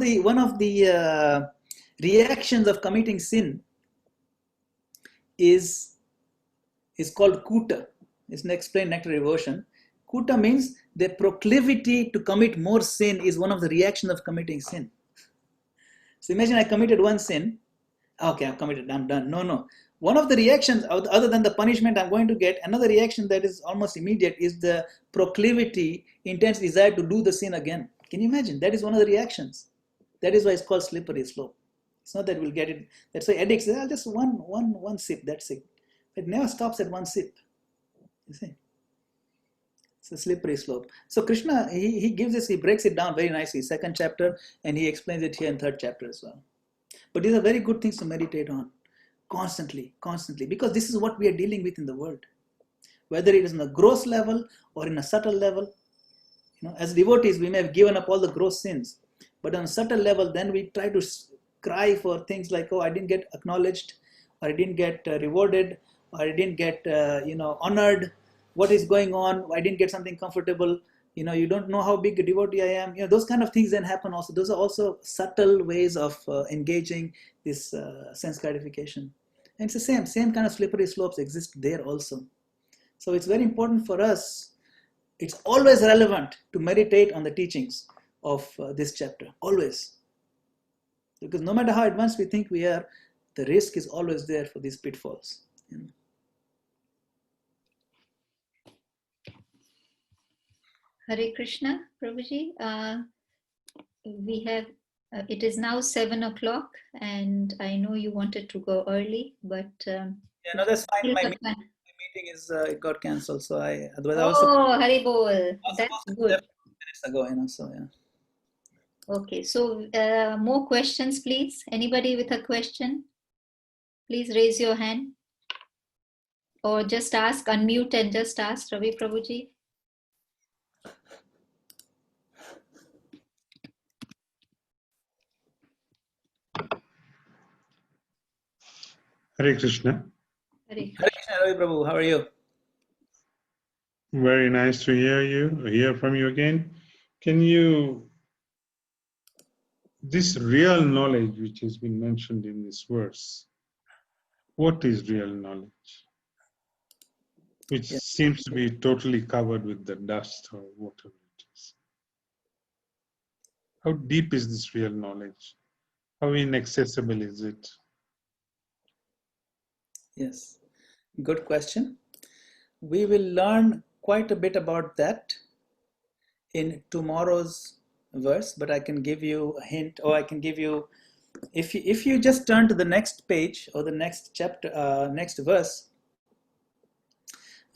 the reactions of committing sin is called kuta. It's an explained nectary version. Kuta means the proclivity to commit more sin is one of the reactions of committing sin. So imagine I committed one sin. Okay, I've committed, I'm done. No. One of the reactions, other than the punishment I'm going to get, another reaction that is almost immediate is the proclivity, intense desire to do the sin again. Can you imagine? That is one of the reactions. That is why it's called slippery slope. It's not that we'll get it. That's why addicts say, just one sip, that's it. It never stops at one sip. You see? It's a slippery slope. So Krishna, he gives this, he breaks it down very nicely, 2nd chapter, and he explains it here in 3rd chapter as well. But these are very good things to meditate on. Constantly, because this is what we are dealing with in the world. Whether it is on a gross level or in a subtle level. As devotees, we may have given up all the gross sins. But on a subtle level, then we try to cry for things like, oh, I didn't get acknowledged, or I didn't get rewarded, or I didn't get honored. What is going on? I didn't get something comfortable. You don't know how big a devotee I am. Those kind of things then happen also. Those are also subtle ways of engaging this sense gratification. And it's the same kind of slippery slopes exist there also. So it's very important for us. It's always relevant to meditate on the teachings of this chapter. Always. Because no matter how advanced we think we are, the risk is always there for these pitfalls. Hare Krishna, Prabhuji. We have, it is now 7 o'clock, and I know you wanted to go early, but... that's fine. My meeting is, it got cancelled, so otherwise I was... Oh, Hari Bol. That's good. Minutes ago, so yeah. Okay, so more questions, please. Anybody with a question? Please raise your hand. Or just ask, unmute and just ask, Ravi Prabhuji. Hare Krishna. Hare Krishna, Ravi Prabhu, how are you? Very nice to hear from you again. This real knowledge which has been mentioned in this verse, what is real knowledge? Which seems to be totally covered with the dust or whatever it is. How deep is this real knowledge? How inaccessible is it? Yes, good question. We will learn quite a bit about that in tomorrow's verse, but I can give you a hint, or I can give you, if you just turn to the next page or the next chapter, next verse,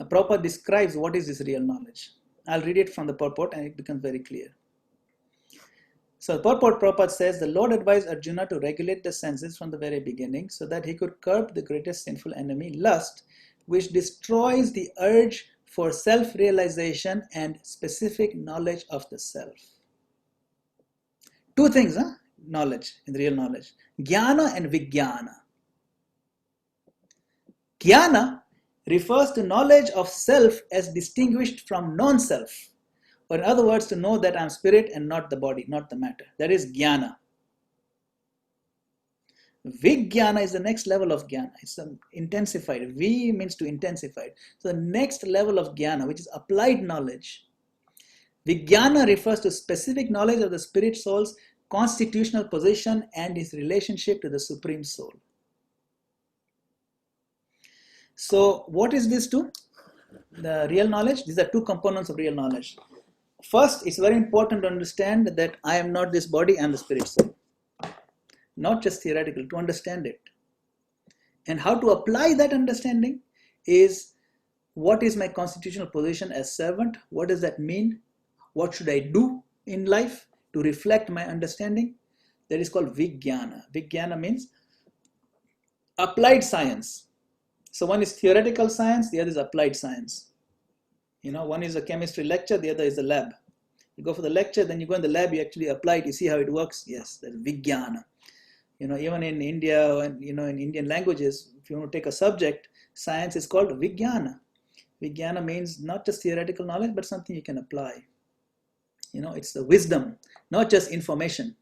Prabhupada describes what is this real knowledge. I'll read it from the purport and it becomes very clear. So purport Prabhupada says, the Lord advised Arjuna to regulate the senses from the very beginning so that he could curb the greatest sinful enemy, lust, which destroys the urge for self-realization and specific knowledge of the self. Two things, knowledge, in real knowledge. Jnana and Vijnana. Jnana refers to knowledge of self as distinguished from non-self. Or in other words, to know that I'm spirit and not the body, not the matter. That is Jnana. Vijnana is the next level of Jnana. It's intensified. V means to intensify. So the next level of Jnana, which is applied knowledge. Vijnana refers to specific knowledge of the spirit soul's constitutional position and his relationship to the Supreme Soul. So what is this to? The real knowledge? These are two components of real knowledge. First, it's very important to understand that I am not this body, I am the spirit soul. Not just theoretical, to understand it. And how to apply that understanding is, what is my constitutional position as servant? What does that mean? What should I do in life to reflect my understanding? That is called Vijnana. Vijnana means applied science. So one is theoretical science, the other is applied science. One is a chemistry lecture, the other is the lab. You go for the lecture, then you go in the lab, you actually apply it, you see how it works. Yes, that's Vijnana. Even in India and in Indian languages, if you want to take a subject, science is called Vijnana. Vijnana means not just theoretical knowledge, but something you can apply. It's the wisdom, not just information.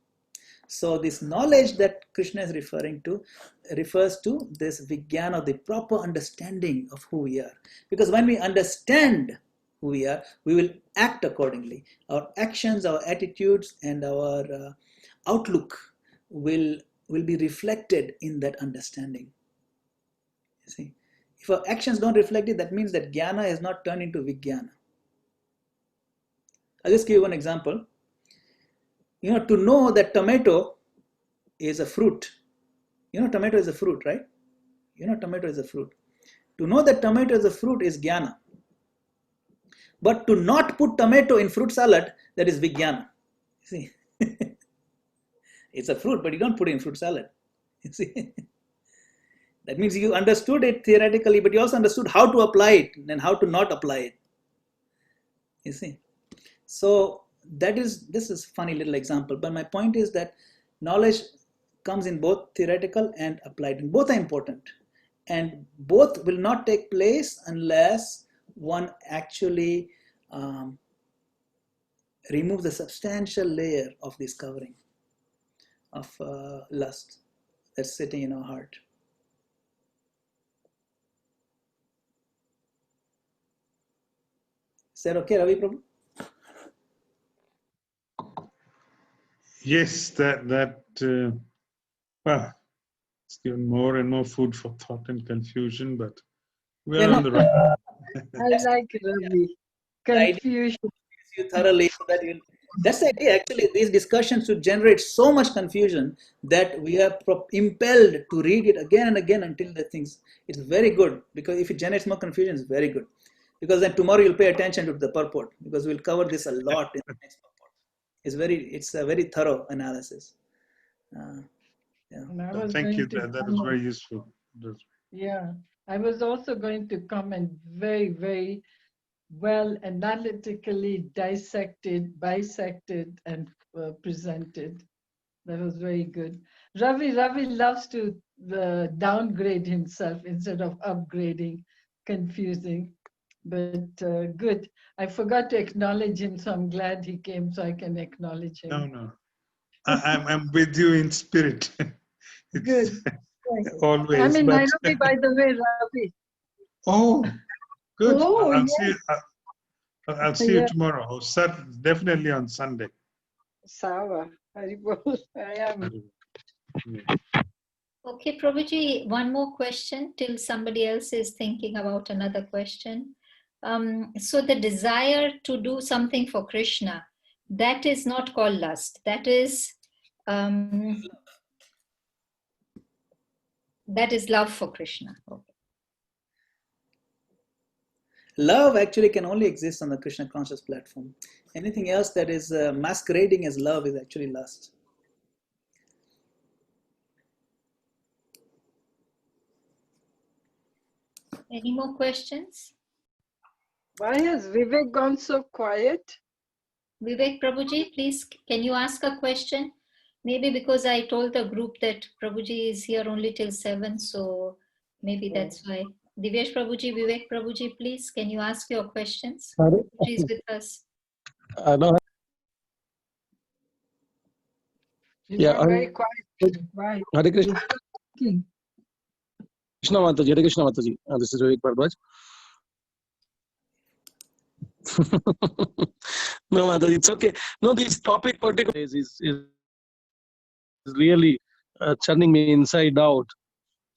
So this knowledge that Krishna is referring to refers to this Vijnana, the proper understanding of who we are. Because when we understand who we are, we will act accordingly. Our actions, our attitudes, and our outlook will be reflected in that understanding. You see, if our actions don't reflect it, that means that Jnana has not turned into Vijnana. I'll just give you one example. To know that tomato is a fruit. Tomato is a fruit, right? Tomato is a fruit. To know that tomato is a fruit is Jnana. But to not put tomato in fruit salad, that is Vijnana. See, it's a fruit, but you don't put it in fruit salad. You see, that means you understood it theoretically, but you also understood how to apply it and how to not apply it. You see, so this is a funny little example, but my point is that knowledge comes in both theoretical and applied, and both are important, and both will not take place unless one actually removes the substantial layer of this covering of lust that's sitting in our heart. Is that okay, Ravi Prabhu? Yes, well, it's given more and more food for thought and confusion, but we're on the right. I like Ravi. Confusion. You thoroughly, so that that's the idea. Actually, these discussions should generate so much confusion that we are impelled to read it again and again until the things. It's very good, because if it generates more confusion, it's very good. Because then tomorrow you'll pay attention to the purport, because we'll cover this a lot in the next purport. It's a very thorough analysis. Yeah. Thank you. That was very useful. Yeah, I was also going to comment very, very well analytically dissected, bisected, and presented. That was very good. Ravi loves to downgrade himself instead of upgrading, confusing, but good. I forgot to acknowledge him, so I'm glad he came so I can acknowledge him. No. I'm with you in spirit. It's good. Always. I'm in Nairobi, by the way, Ravi. Oh, good. Oh, I'll see you tomorrow. Definitely on Sunday. Sawa. Haribol. I am. Okay, Prabhuji, one more question till somebody else is thinking about another question. So the desire to do something for Krishna, that is not called lust. That is love for Krishna. Okay. Love actually can only exist on the Krishna conscious platform. Anything else that is masquerading as love is actually lust. Any more questions? Why has Vivek gone so quiet? Vivek Prabhuji, please, can you ask a question? Maybe because I told the group that Prabhuji is here only till 7, so maybe that's why. Divyesh Prabhuji, Vivek Prabhuji, please, can you ask your questions? Prabhuji is with us. No, He's yeah, gone very quiet. Why? Hare Krishna, King. Krishna Mataji, Hare Krishna Mataji. This is Vivek Bhardwaj. No, Mataji, it's okay. No, this topic particularly is really churning me inside out.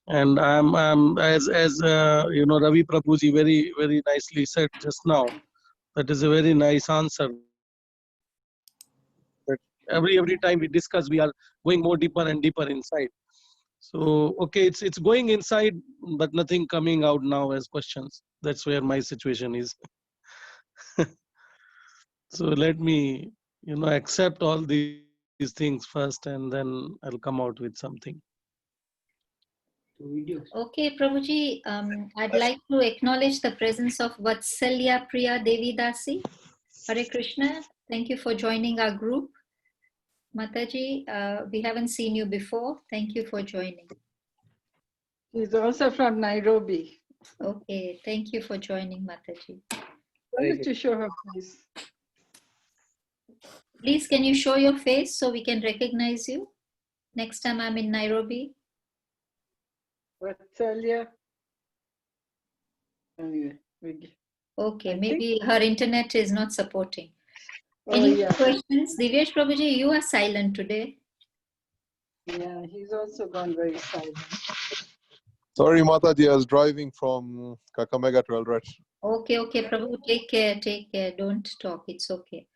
And I'm as Ravi Prabhuji very nicely said just now. That is a very nice answer. That every time we discuss, we are going more deeper and deeper inside. So okay, it's going inside, but nothing coming out now as questions. That's where my situation is. So let me, accept all these things first, and then I'll come out with something. Okay, Prabhuji, I'd like to acknowledge the presence of Vatsalya Priya Devi Dasi. Hare Krishna, thank you for joining our group. Mataji, we haven't seen you before. Thank you for joining. He's also from Nairobi. Okay, thank you for joining, Mataji. Wanted to show her face. Please, can you show your face so we can recognize you next time I'm in Nairobi? Vatsalya. Anyway, okay, maybe her internet is not supporting. Oh, Any yeah. questions? Divyesh Prabhuji, you are silent today. Yeah, he's also gone very silent. Sorry, Mataji, I was driving from Kakamega to Eldoret. Okay, Prabhu, take care. Don't talk, it's okay.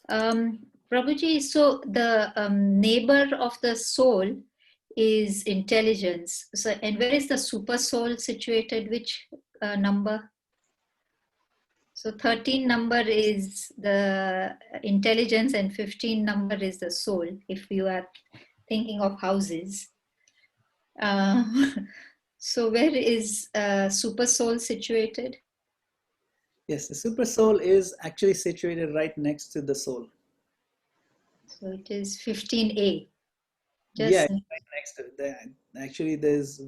Prabhuji, so the neighbor of the soul is intelligence. So, and where is the super soul situated? Which number? So 13 number is the intelligence and 15 number is the soul, if you are thinking of houses. So where is super soul situated? Yes, the super soul is actually situated right next to the soul. So it is 15A. Yeah, right next to it. Actually, there's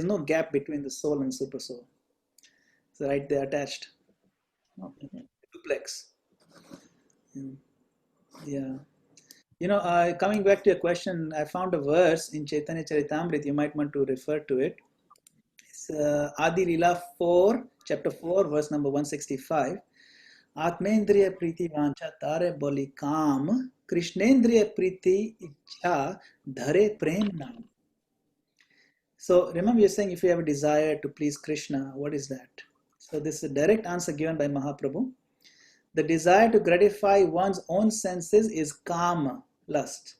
no gap between the soul and super soul. So right there attached. Okay. Duplex. Yeah. Coming back to your question, I found a verse in Chaitanya Charitamrita. You might want to refer to it. It's Adi Lila 4, chapter 4, verse number 165. Atmendriya priti vancha tare boli kam, Krishnendriya priti ichha dhare prem nam. So remember, you're saying if you have a desire to please Krishna, what is that? So this is a direct answer given by Mahaprabhu. The desire to gratify one's own senses is kama, lust.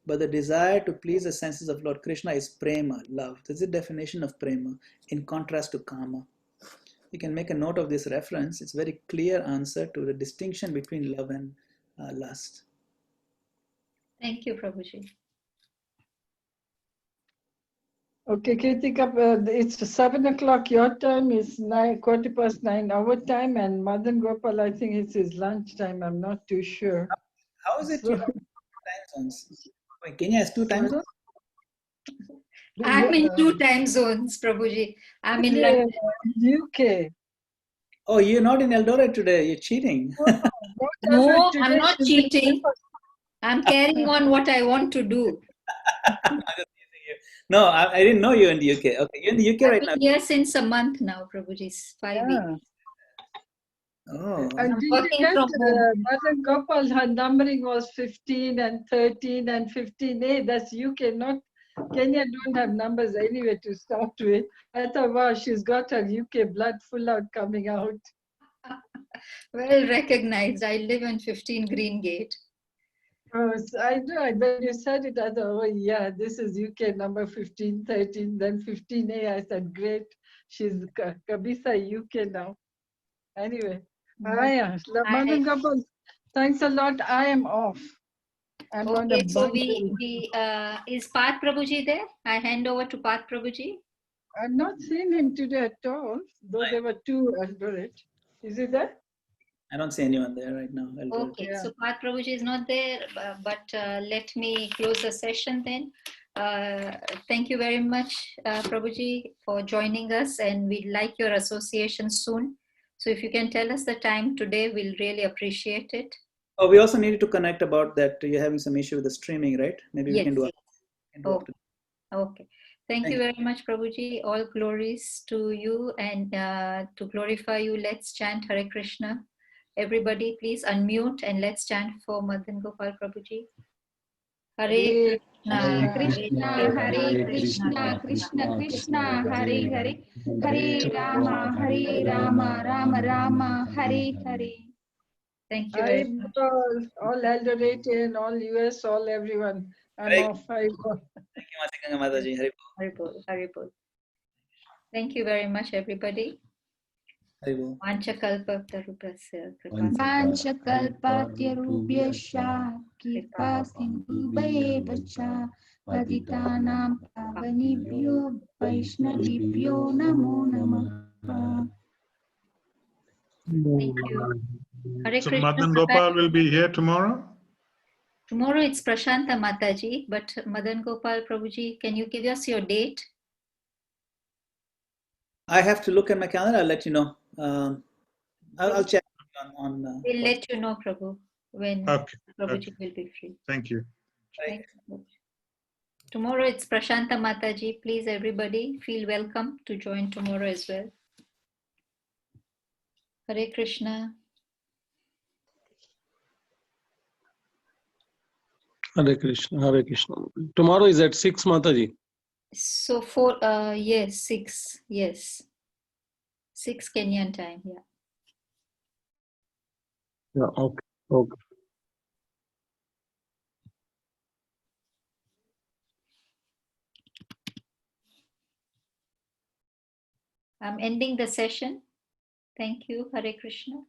But the desire to please the senses of Lord Krishna is prema, love. This is the definition of prema in contrast to kama. You can make a note of this reference. It's a very clear answer to the distinction between love and lust. Thank you, Prabhuji. Okay, Kritika, it's 7 o'clock your time, it's 9:15 our time, and MadanGopal, I think it's his lunch time, I'm not too sure. How is it you have two time zones? Wait, Kenya has two time zones? I'm in 2 time zones, Prabhuji. I'm in London. UK. Oh, you're not in Eldoret today. You're cheating. No, I'm not cheating. I'm carrying on what I want to do. No, I didn't know you're in the UK. Okay, you're in the UK right now. I've been here since a month now, Prabhuji. 5 weeks. Oh. And did you get MadanGopal, her numbering was 15 and 13 and 15A. That's UK, not Kenya don't have numbers anyway to start with. I thought, wow, she's got her UK blood full out coming out. Well recognized. I live in 15 Green Gate. Oh, so I know. When you said it, I thought, oh yeah, this is UK number 15, 13, then 15A. I said, great. She's Kabisa UK now. Anyway, I- MadanGopal, thanks a lot. I am off. I'm going to Okay, so bundle. is Path Prabhuji there? I hand over to Path Prabhuji. I've not seen him today at all, though there were two under it. Is he there? I don't see anyone there right now. I'll do it. Okay, Yeah. so Path Prabhuji is not there, but let me close the session then. Thank you very much, Prabhuji, for joining us, and we'd like your association soon. So if you can tell us the time today, we'll really appreciate it. Oh, we also needed to connect about that. You're having some issue with the streaming, right? Maybe we can do it. Okay. Okay. Thank you very much, Prabhuji. All glories to you, and to glorify you, let's chant Hare Krishna. Everybody, please unmute and let's chant for MadanGopal Prabhuji. Hare Krishna, Krishna, Hare Krishna, Krishna Krishna, Hare Hare, Hare Rama, Rama Rama, Hare Hare. Thank you very much. All Eldoradian, all US, all everyone. I'm off. Thank you, Mataji. Haribol, Haribol. Thank you very much, everybody. Haribol. Vanchakalpatarubhyasya Vanchakalpatarubhyasya kripa sindhubheva cha patitanam pavanebhyo vaishnavibhyo namo namah. Thank you. Hare So Krishna. MadanGopal will be here tomorrow? Tomorrow it's Prashanta Mataji, but MadanGopal Prabhuji, can you give us your date? I have to look at my calendar. I'll let you know. I'll check on. We'll let you know, Prabhu, when Prabhuji will be free. Thank you. Thank you. Tomorrow it's Prashanta Mataji. Please, everybody, feel welcome to join tomorrow as well. Hare Krishna. Hare Krishna, Hare Krishna. Tomorrow is at 6, Mataji. So yes, 6, yes. 6 Kenyan time, yeah. Yeah, okay, okay. I'm ending the session. Thank you. Hare Krishna.